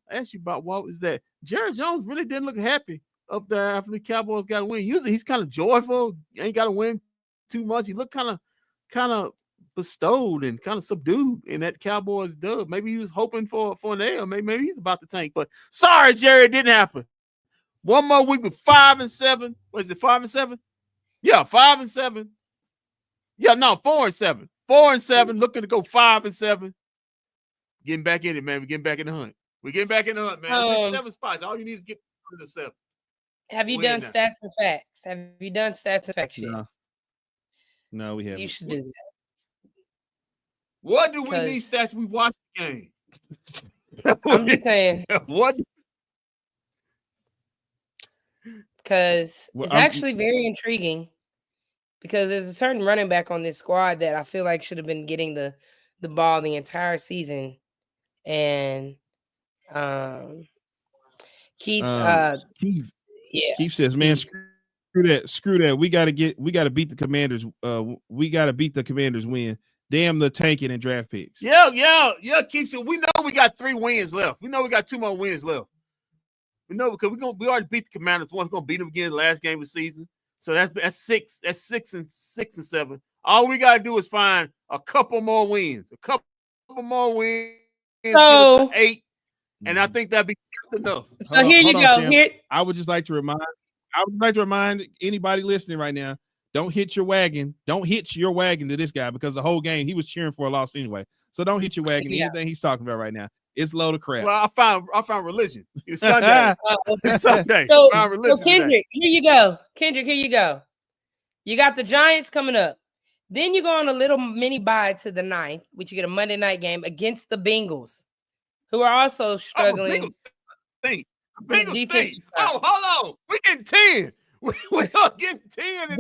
ask you about, Walt, is that Jerry Jones really didn't look happy up there after the Cowboys got a win. Usually he's kind of joyful. Ain't got to win too much. He looked kind of bestowed and kind of subdued in that Cowboys dub. Maybe he was hoping for an L. Maybe he's about to tank. But sorry, Jerry, it didn't happen. One more week with 5-7. What is it, 5-7? Yeah, 5-7. Yeah, no, 4-7. 4-7, looking to go 5-7. Getting back in it, man. We're getting back in the hunt. We're getting back in the hunt, man. It's 7 spots. All you need is get to the 7. Have you done stats and facts? Have you done stats and facts yet? No, we haven't. You should do that. What do we need stats? We watch the game. I'm just saying. What? Because it's actually very intriguing because there's a certain running back on this squad that I feel like should have been getting the ball the entire season. And Keith, Keith says, man, screw that. We gotta beat the Commanders. We gotta beat the Commanders win. Damn the tanking and draft picks. Yeah, Keith. So we know we got 3 wins left. We know we got 2 more wins left. We know because we already beat the Commanders once. We're gonna beat them again the last game of the season. So that's 6. That's 6 and 7. All we gotta do is find a couple more wins. A couple more wins. So 8. And I think that'd be just enough. So here you go. Here I would just like to remind anybody listening right now, don't hitch your wagon to this guy, because the whole game he was cheering for a loss anyway. So don't hit your wagon. Anything he's talking about right now, it's a load of crap. Well, I found religion. It's Sunday. It's Sunday. So religion Kendrick, today. here you go. Kendrick, here you go. You got the Giants coming up. Then you go on a little mini bye to the 9th, which you get a Monday night game against the Bengals, who are also struggling. Bengals stink. Oh, hold on. We getting 10. We are getting 10.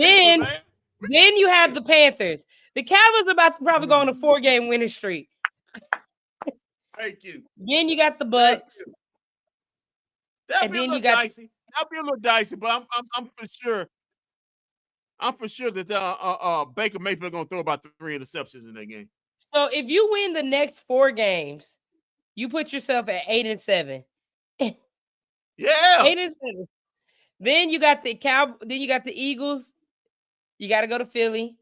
Then you have the Panthers. The Cowboys are about to probably go on a 4-game winning streak. Thank you. Then you got the Bucks. That'll be a little dicey. That'll be a little dicey, but I'm for sure. I'm for sure that Baker Mayfield gonna throw about 3 interceptions in that game. So if you win the next 4 games, you put yourself at 8 and 7. Yeah. 8 and 7. Then you got the Then you got the Eagles. You got to go to Philly,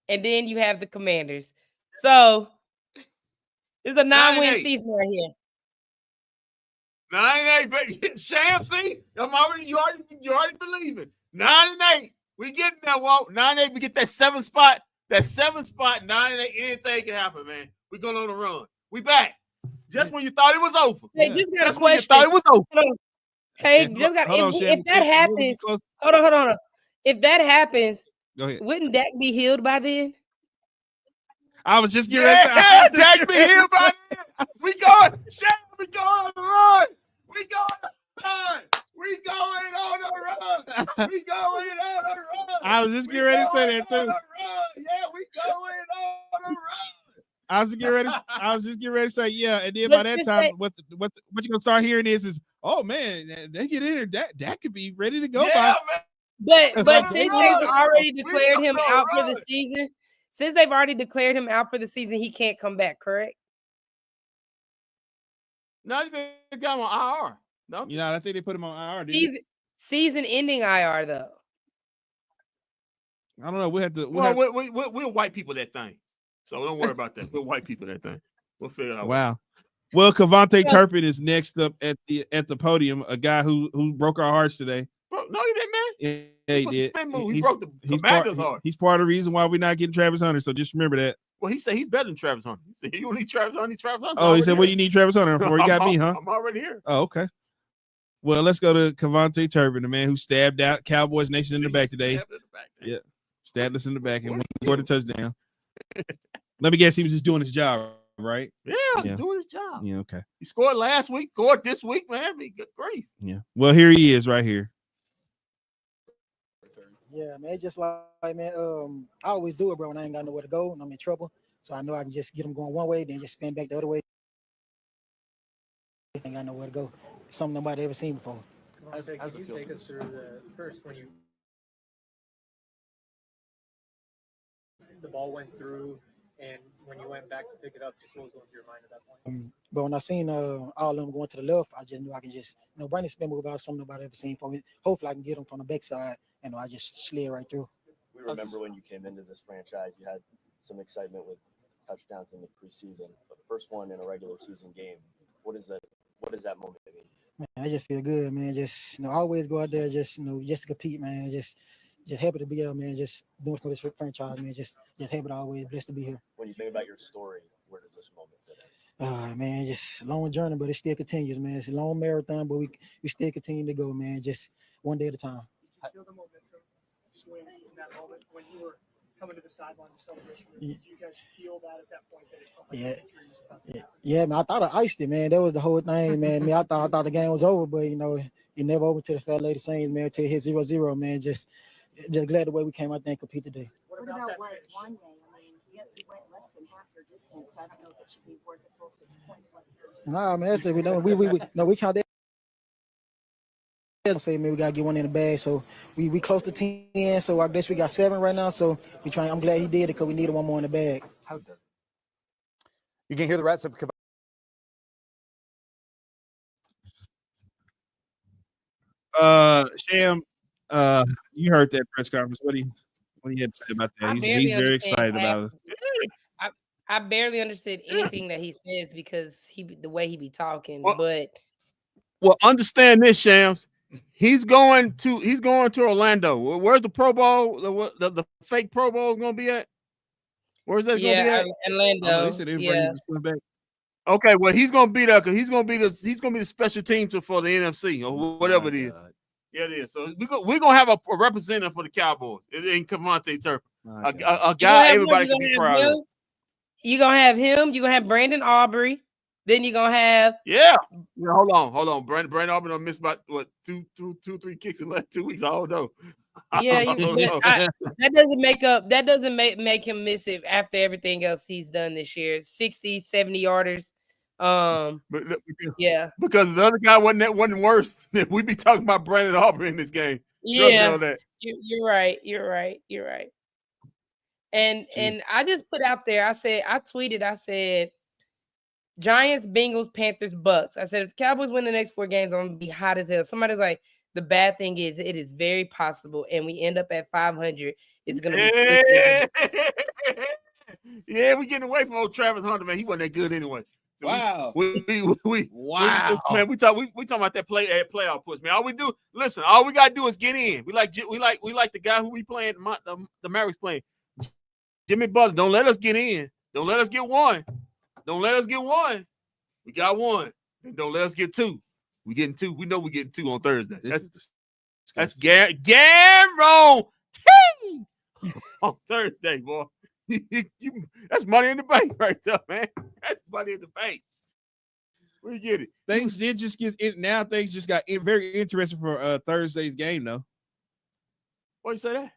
and then you have the Commanders. So it's a 9-win season right here. 9-8, Sham. See, you already believing. 9-8. We getting that walk. 9-8. We get that 7th spot. That 7th spot. 9-8. Anything can happen, man. We're going on the run. We back. Just when you thought it was over. Hey, just got just a when you question. thought it was over. Hey, just got if that happens. Hold on. If that happens, go ahead. Wouldn't Dak be healed by then? I was just getting Dak be healed by then. We going. We going on the run. We going on the run. We going on the run. We going on the run. I was just getting ready to say that too. Yeah, we going on the run. I was just getting ready to say, yeah, and then by that time, what you're gonna start hearing is, oh man, they get in there, that could be ready to go. Yeah, by. But since they've already declared him out for the season, he can't come back, correct? No, they got him on IR. No, I think they put him on IR. Season-ending IR though. I don't know. We'll white people that thing. So don't worry about that. We'll white people that thing. We'll figure it out. Wow. Well, Kevontae Turpin is next up at the podium. A guy who broke our hearts today. Bro, no, he didn't, man. Yeah, he did. He broke the Commanders' heart. He's part of the reason why we're not getting Travis Hunter. So just remember that. Well, he said he's better than Travis Hunter. He said, you don't need Travis Hunter. Oh, he said, what do you need Travis Hunter for? You got me, huh? I'm already here. Oh, okay. Well, let's go to Kevontae Turpin, the man who stabbed out Cowboys Nation in the back today. Yeah, stabbed us in the back and scored a touchdown. Let me guess, he was just doing his job, right? Yeah, he's doing his job. Yeah, okay. He scored last week, scored this week, man. Good grief. Yeah. Well, here he is right here. Yeah, man, just like, man, I always do it, bro, when I ain't got nowhere to go and I'm in trouble. So I know I can just get them going one way, then just spin back the other way. I ain't got nowhere to go. It's something nobody ever seen before. Can you take us through the ball went through, and when you went back to pick it up, just what was going through your mind at that point? But when I seen all of them going to the left, I just knew I can just, Brandon spin move out, something nobody ever seen for me. Hopefully I can get them from the backside, and I just slid right through. We remember when you came into this franchise, you had some excitement with touchdowns in the preseason, but the first one in a regular season game, what does that moment mean? Man, I just feel good, man. Just, I always go out there just, just to compete, man. Just happy to be here, man. Just doing for this franchise, man. Just happy to always blessed to be here. When you think about your story, where does this moment fit in? Man, just a long journey, but it still continues, man. It's a long marathon, but we still continue to go, man. Just one day at a time. I feel the momentum swing in that moment when you were coming to the sideline to celebration. Did you guys feel that at that point? That it felt like yeah, man. I thought I iced it, man. That was the whole thing, man. I thought the game was over, but it never over to the Fat Lady Saints, man. Till it hit 0-0, man. Just glad the way we came out there and compete today. What What about that like one way? I mean, you went less than half your distance. I don't know if it should be worth the full 6 points like yours. Nah, man, that's it. We count that. Say, man, we gotta get one in the bag. So we close to 10. So I guess we got 7 right now. So we trying. I'm glad he did it because we needed one more in the bag. How does it? You can hear the rest of Sham, you heard that press conference. What do you had to say about that? He's very excited about it. I barely understood anything that he says because the way he be talking. Well, understand this, Shams. He's going to Orlando. Where's the Pro Bowl? The fake Pro Bowl is going to be at? Where's that going to be at? Orlando. Okay, well, he's going to be there because he's going to be the special team for the NFC or whatever it is. Yeah, it is. So we're going to have a representative for the Cowboys in Kevontae Turpin. A guy everybody can be proud of. You're going to have him. You're going to have Brandon Aubrey. Then you're going to have. Yeah. Hold on. Brandon Aubrey don't miss about, 3 kicks in the last 2 weeks. I don't know. Yeah, that doesn't make him miss it after everything else he's done this year. 60, 70 yarders. Because the other guy wasn't worse. We'd be talking about Brandon Aubrey in this game. Yeah, you're right. And I just put out there. I tweeted. I said, Giants, Bengals, Panthers, Bucks. I said if the Cowboys win the next 4 games, I'm gonna be hot as hell. Somebody's like, the bad thing is it is very possible, and we end up at 500. It's gonna be. Yeah, we're getting away from old Travis Hunter, man. He wasn't that good anyway. So wow. Man, we talking about that playoff push, man. All we gotta do is get in. We like the guy who we playing, the Mavericks playing, Jimmy Butler. Don't let us get in. Don't let us get one. We got 1. And don't let us get 2. We getting 2. We know we're getting 2 on Thursday. That's guaranteed on Thursday, boy. That's money in the bank right there, man. That's money in the bank. We get it. Things did just get in. Now things just got very interesting for Thursday's game, though. Why you say that?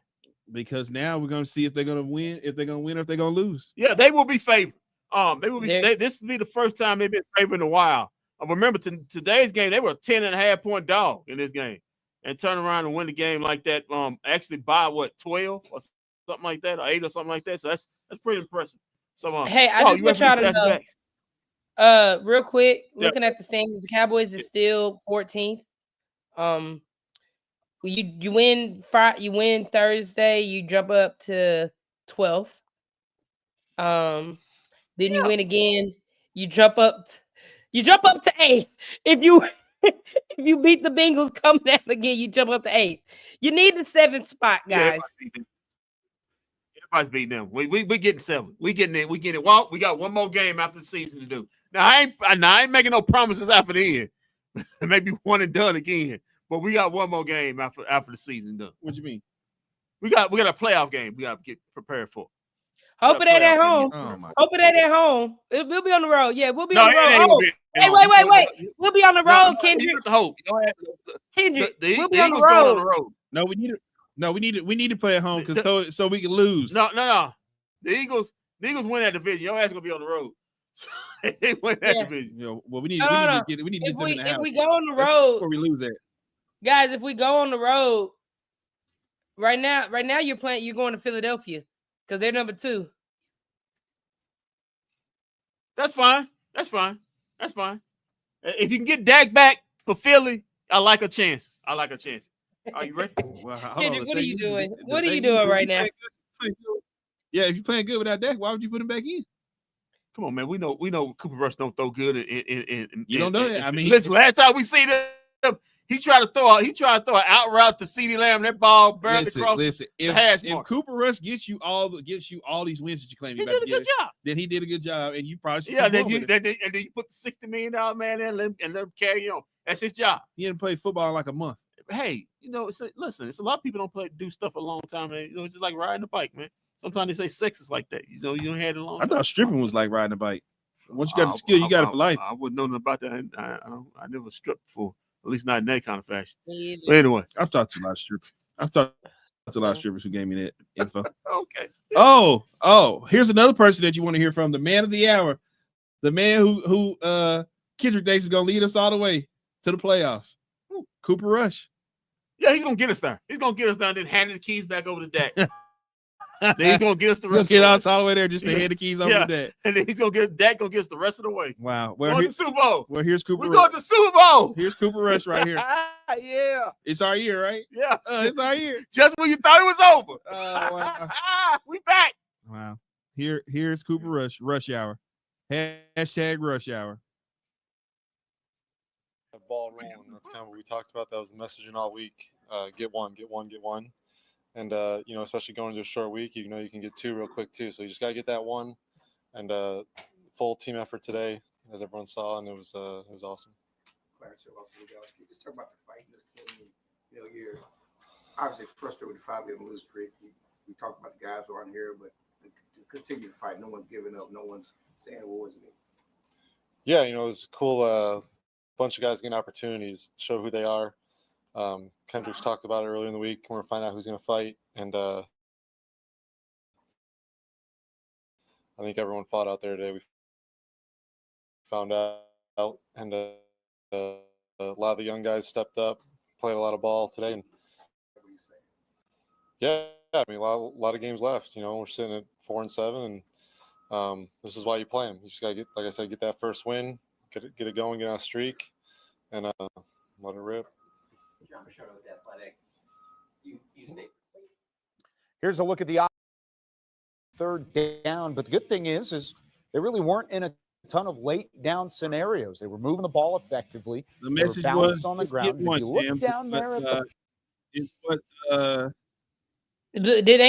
Because now we're gonna see if they're gonna win, or if they're gonna lose. Yeah, they will be favored. They will be. This will be the first time they've been favored in a while. Remember today's game, they were a 10.5-point dog in this game, and turn around and win the game like that. Actually by 12 or something like that, or 8 or something like that. So that's pretty impressive. So hey, I just want y'all to know. Real quick, looking at the standings, the Cowboys is still 14th. You win Friday, you win Thursday, you jump up to 12th. Then you win again, you jump up to 8th. If you beat the Bengals, come down again, you jump up to 8th. You need the 7th spot, guys. Everybody's beating them. We getting 7. We getting it. We get it. Well, we got one more game after the season to do. Now I ain't making no promises after the end. Maybe one and done again. But we got one more game after the season done. What you mean? We got a playoff game. We got to get prepared for. Hope it ain't at home. Hope it ain't at home. We'll be on the road. Yeah, we'll be on the road. Wait. We'll be on the road, Kendrick. Kendrick, we'll be on the road. No, we need to play at home because so we can lose. No. The Eagles win that division. Your ass gonna be on the road. They win that division. Well, we need to get if we go on the road before we lose that. Guys, if we go on the road right now you're going to Philadelphia because they're number 2. That's fine. If you can get Dak back for Philly, I like a chance. Are you ready? Well, Kendrick, what are you doing? What are you doing right now? Yeah, if you're playing good without Dak, why would you put him back in? Come on, man. We know Cooper Rush don't throw good. You don't know that. I mean, listen. Last time we see them, he tried to throw an out route to CeeDee Lamb. That ball barely crossed the hash mark. If Cooper Rush gets you all these wins that you claim he did a good job. Then he did a good job, and you probably should. Then you put the $60 million man in and let him carry on. That's his job. He didn't play football in like a month. Hey, it's a lot of people don't do stuff a long time, man. It's just like riding a bike, man. Sometimes they say sex is like that. You don't have it a long time. I thought stripping was like riding a bike. Once you got the skill, you got it for life. I wouldn't know nothing about that. I never stripped before, at least not in that kind of fashion. But anyway, I've talked to a lot of strippers. I've talked to a lot of strippers who gave me that info. Okay. Oh, here's another person that you want to hear from, the man of the hour, the man who Kendrick thinks is gonna lead us all the way to the playoffs. Cooper Rush. Yeah, he's gonna get us there. He's gonna get us there, and then hand the keys back over to Dak. Then he's gonna get us the rest. Get us all the way there just to hand the keys over to Dak. And then he's gonna get Dak gonna get us the rest of the way. Wow. We're going to the Super Bowl. Well, here's Cooper. We're going to the Super Bowl. Here's Cooper Rush right here. Yeah. It's our year, right? Yeah. It's our year. Just when you thought it was over. Wow. We back. Wow. Here's Cooper Rush. Rush hour. Hashtag rush hour. Ball rolling. That's kind of what we talked about. That was the messaging all week. Get one. And, especially going into a short week, you can get two real quick too. So you just got to get that one. And full team effort today, as everyone saw, and it was awesome. Just talk about the fight in this team. You're obviously frustrated with the 5-game lose streak. We talked about the guys who aren't here, but to continue to fight, no one's giving up. No one's saying what was it. Yeah, it was cool. Bunch of guys getting opportunities, show who they are. Kendrick's talked about it earlier in the week. We're going to find out who's going to fight. And I think everyone fought out there today. We found out. And a lot of the young guys stepped up, played a lot of ball today. And yeah, I mean, a lot of games left. We're sitting at 4-7, and this is why you play them. You just got to get, like I said, get that first win, get it going, get on a streak, and let it rip. Here's a look at the third down. But the good thing is they really weren't in a ton of late down scenarios. They were moving the ball effectively. The message was on the ground. If you look down there ain't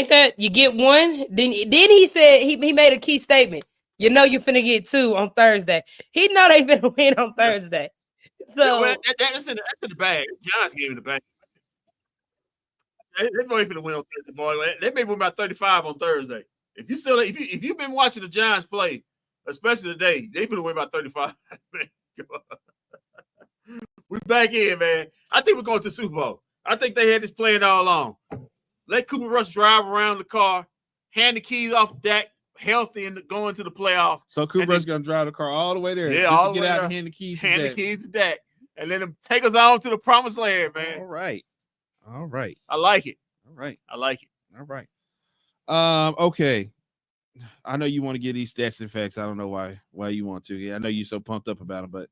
that you get one? Then he said he made a key statement. You finna get two on Thursday. He know they finna win on Thursday. So that's in the bag. Giants gave him the bag. They're going to win on Thursday, boy. They may win by 35 on Thursday. If you've been watching the Giants play, especially today, they finna win by 35. We back in, man. I think we're going to the Super Bowl. I think they had this planned all along. Let Cooper Rush drive around the car, hand the keys off Dak, healthy and going to the playoffs. So Cooper Rush going to drive the car all the way there. Yeah, all the get way out there. and hand the keys to Dak, and let him take us on to the promised land, man. All right. I like it. All right. I like it. All right. Okay. I know you want to get these stats and facts. I don't know why you want to. Yeah, I know you're so pumped up about them, but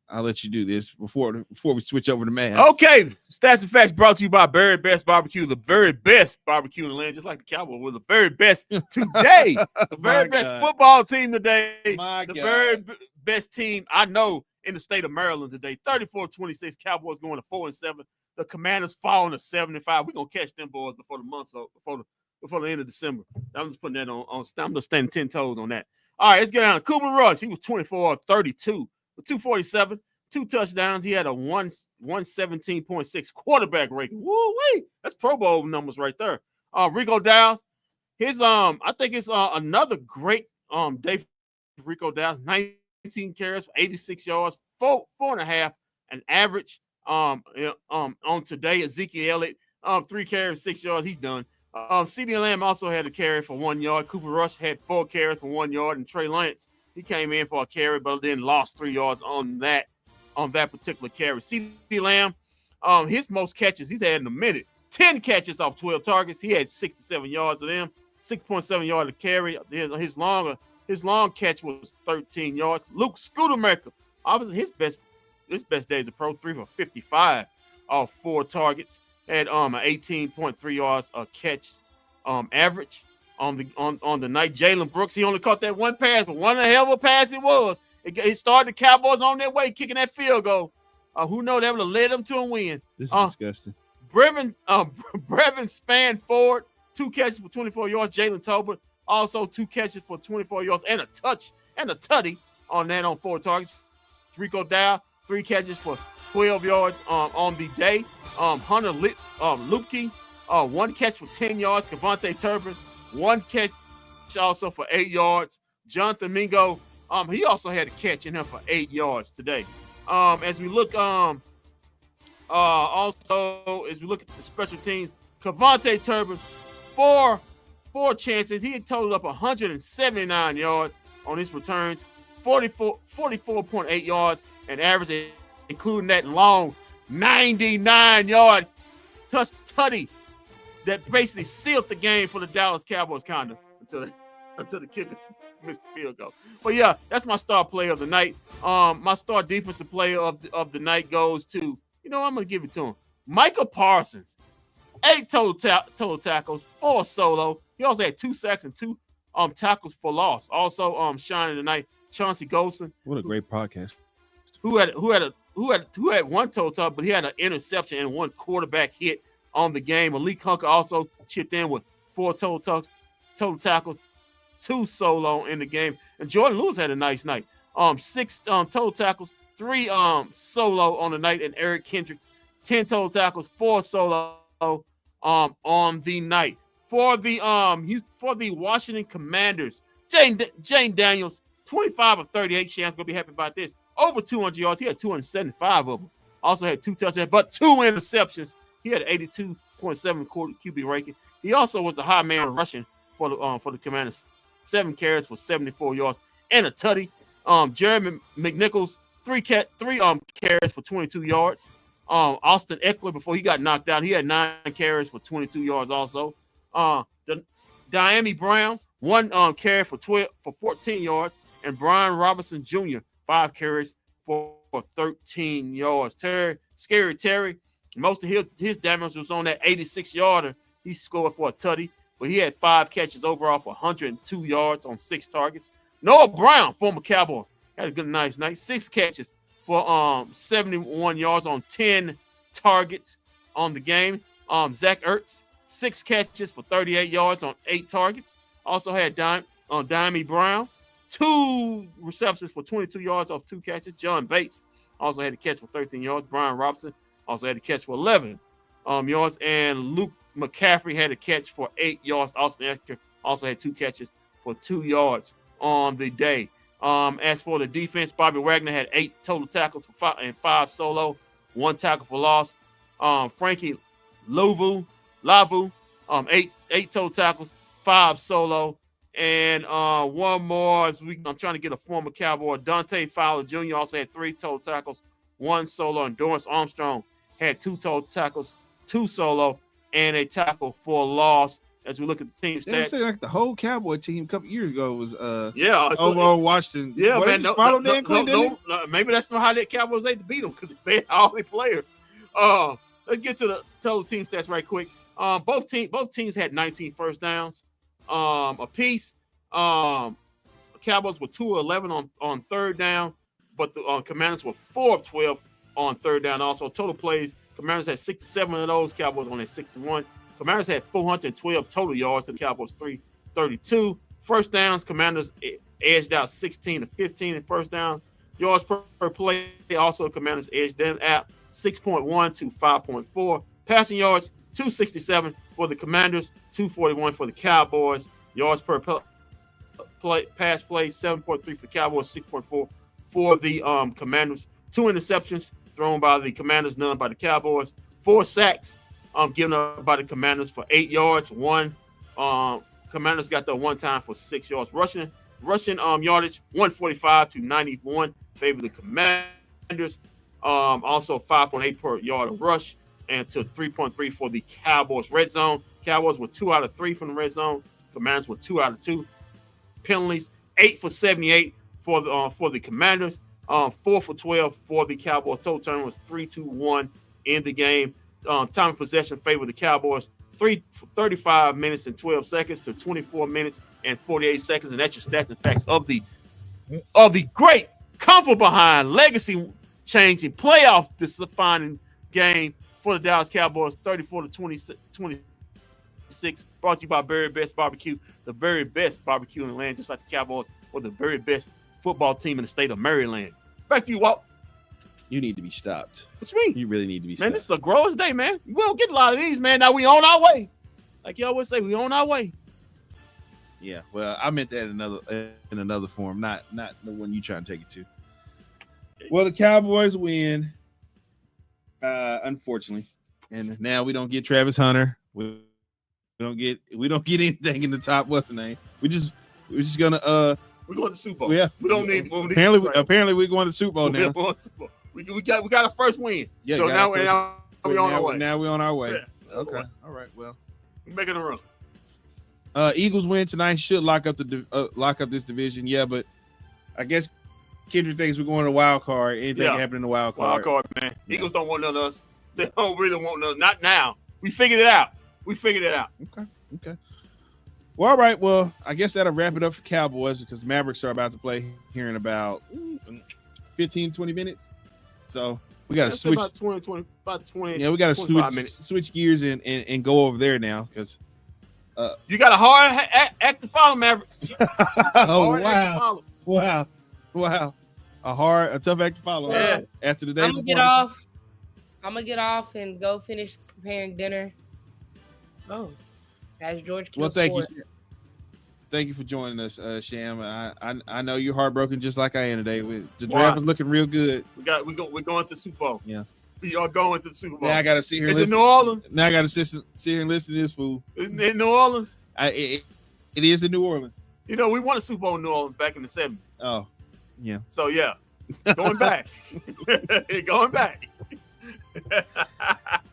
I'll let you do this before we switch over to math. Okay. Stats and facts brought to you by Very Best Barbecue, the very best barbecue in the land, just like the Cowboys were the very best today. The very best football team today. The very best team I know in the state of Maryland today. 34-26. Cowboys going to 4-7. The Commanders falling to 7-5. We're gonna catch them boys before the month, so before the end of December. I'm just putting that on. I'm just standing 10 toes on that. All right, let's get down to Cooper Rush. He was 24-32 with 247, 2 touchdowns. He had a 117.6 quarterback rating. Woo-wee! That's Pro Bowl numbers right there. Rico Dowdle, I think it's another great day for Rico Dowdle. 19 carries for 86 yards, 4.5 an average. On today, Ezekiel Elliott, 3 carries, 6 yards. He's done. CeeDee Lamb also had a carry for 1 yard. Cooper Rush had 4 carries for 1 yard, and Trey Lance, he came in for a carry, but then lost 3 yards on that particular carry. CeeDee Lamb, his most catches he's had in a minute. 10 catches off 12 targets. He had 67 yards of them. 6.7 yard to carry. His long catch was 13 yards. Luke Schoonemaker, obviously his best day as a pro, 3 for 55 off 4 targets. Had 18.3 yards a catch average on the night. Jalen Brooks, he only caught that one pass, but one hell of a pass it was. It started the Cowboys on their way, kicking that field goal. Who knows, that would have led them to a win. This is disgusting. Brevin Spanford, 2 catches for 24 yards. Jalen Tolbert, also 2 catches for 24 yards and a tutty on 4 targets. Rico Dowdle, 3 catches for 12 yards on the day. Hunter Lupke, 1 catch for 10 yards. Kevontae Turpin, 1 catch also for 8 yards. Jonathan Mingo, he also had a catch in him for 8 yards today. As we look Also, as we look at the special teams, Kevontae Turpin, four chances. He had totaled up 179 yards on his returns, 44.8 yards, and average, including that long 99-yard tutty that basically sealed the game for the Dallas Cowboys, kind of, until the kicker missed the field goal. But yeah, that's my star player of the night. My star defensive player of the night goes to, I'm gonna give it to him, Micah Parsons. 8 total tackles, 4 solo. He also had 2 sacks and 2 tackles for loss. Also, shining tonight, Chauncey Golson. What a great podcast. Who had 1 total, but he had an interception and 1 quarterback hit on the game. Malik Hunker also chipped in with 4 total tackles, 2 solo in the game. And Jordan Lewis had a nice night. 6 total tackles, 3 solo on the night, and Eric Kendricks 10 total tackles, 4 solo on the night. For the Washington Commanders, Jane Daniels, 25 of 38. Sham's gonna be happy about this. Over 200 yards. He had 275 of them. Also had 2 touchdowns, but 2 interceptions. He had 82.7 QB ranking. He also was the high man rushing for the Commanders. 7 carries for 74 yards and a tutty. Jeremy McNichols, 3 carries for 22 yards. Austin Eckler, before he got knocked out, he had 9 carries for 22 yards also. Diami Brown, 1 carry for 14 yards, and Brian Robinson Jr., 5 carries for 13 yards. Scary Terry, most of his damage was on that 86-yarder. He scored for a tutty, but he had 5 catches overall for 102 yards on 6 targets. Noah Brown, former Cowboy, had a good nice night. 6 catches for 71 yards on 10 targets on the game. Zach Ertz, 6 catches for 38 yards on 8 targets. Also had Diami Brown, 2 receptions for 22 yards off 2 catches. John Bates also had a catch for 13 yards. Brian Robinson also had a catch for 11 yards. And Luke McCaffrey had a catch for 8 yards. Austin Eckler also had 2 catches for 2 yards on the day. As for the defense, Bobby Wagner had 8 total tackles for 5 solo, 1 tackle for loss. Frankie Lavu, 8 total tackles, 5 solo, and 1 more. I'm trying to get a former Cowboy. Dante Fowler Jr. also had 3 total tackles, 1 solo, and Dorrance Armstrong had 2 total tackles, 2 solo, and a tackle for loss. As we look at the team stats, like the whole Cowboy team a couple years ago was over Washington. Yeah, well, man. Follow Dan Quinn, maybe that's not how the Cowboys ate to beat them, because they had all their players. Let's get to the total team stats right quick. Both teams had 19 first downs apiece. Cowboys were 2 of 11 on 3rd down, but the Commanders were 4 of 12 on 3rd down. Also, total plays, Commanders had 67 of those. Cowboys only had 61. Commanders had 412 total yards to the Cowboys 332. First downs, Commanders edged out 16 to 15 in first downs. Yards per play, also Commanders edged them out 6.1 to 5.4. Passing yards, 267 for the Commanders, 241 for the Cowboys. Yards per pass play, 7.3 for the Cowboys, 6.4 for the Commanders. 2 interceptions thrown by the Commanders, none by the Cowboys. 4 sacks given up by the Commanders for 8 yards. 1 Commanders got the 1 time for 6 yards. Rushing yardage, 145 to 91, favor the Commanders. Also 5.8 per yard of rush, and to 3.3 for the Cowboys. Red zone, Cowboys were 2 out of 3 from the red zone. Commanders were 2 out of 2. Penalties, 8 for 78 for the Commanders. 4 for 12 for the Cowboys. Total turn was 3-1 in the game. Time of possession favored the Cowboys. 35 minutes and 12 seconds to 24 minutes and 48 seconds. And that's your stats and facts of the great, comfort behind, legacy changing, playoff defining game for the Dallas Cowboys. 34-26. Brought to you by Very Best Barbecue, the very best barbecue in the land, just like the Cowboys were the very best football team in the state of Maryland. Back to you, Walt. You need to be stopped. What you mean? You really need to be stopped. Man, this is a growers' day, man. We don't get a lot of these, man. Now we on our way. Like you always say, we on our way. Yeah, well, I meant that in another form, not the one you trying to take it to. Well, the Cowboys win. unfortunately. And now we don't get Travis Hunter. We don't get anything in the top. What's the name? We're just gonna we're going to the Super Bowl. Yeah. We don't need apparently we're going to the Super Bowl now. We got a first win. Yeah, so now we're on our way. Now we're on our way. Yeah. Okay. All right. Well, we're making a run. Eagles win tonight should lock up this division. Yeah, but I guess Kendrick thinks we're going to wild card. Anything can happen in the wild card. Wild card, man. Yeah. Eagles don't want none of us. They don't really want none. Not now. We figured it out. Okay. Well, all right. Well, I guess that'll wrap it up for Cowboys because the Mavericks are about to play here in about 15, 20 minutes. So we got to switch. About 20. Yeah, we got to switch gears and go over there now because you got a hard act to follow, Mavericks. Oh, wow. A tough act to follow. Yeah. After the day I'm gonna get off and go finish preparing dinner. Oh, as George kills thank you. Thank you for joining us, Sham. I know you're heartbroken just like I am today. The draft is looking real good. We're going to the Super Bowl. Yeah. We are going to the Super Bowl. Now I got to sit here. Is it New Orleans? Now I got to sit here and listen to this fool. Isn't it New Orleans? It is in New Orleans. You know, we won a Super Bowl in New Orleans back in the 70s. Oh, yeah. So yeah, going back. Going back.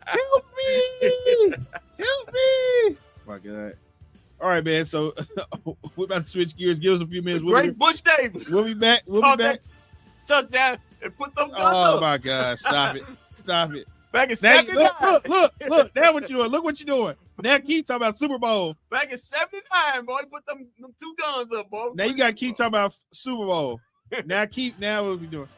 Help me! Help me! My God. All right, man. So we're about to switch gears. Give us a few minutes. Bush Davis. We'll be back. Tuck down and put them guns up. Oh my God! Stop it! Stop it! Back in 79. Look! Now what you doing? Look what you doing. Now keep talking about Super Bowl. Back in 79, boy, put them two guns up, boy. Now you got to keep talking about Super Bowl. Now what we doing?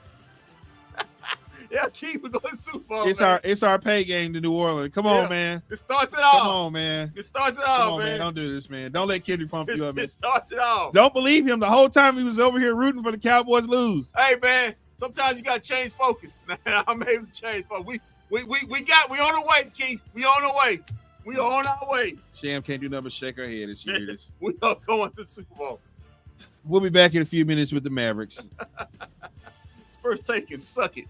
Yeah, keep it going Super Bowl. It's our pay game to New Orleans. Come on, man. It starts it off. Come on, man. It starts it off, man. Don't do this, man. Don't let Kendrick pump you up, man. It starts it off. Don't believe him. The whole time he was over here rooting for the Cowboys lose. Hey, man. Sometimes you gotta change focus. I'm able to change focus. We on the way, Keith. We on the way. We are on our way. Sham can't do nothing but shake her head as she hears this. We are going to the Super Bowl. We'll be back in a few minutes with the Mavericks. First take and suck it.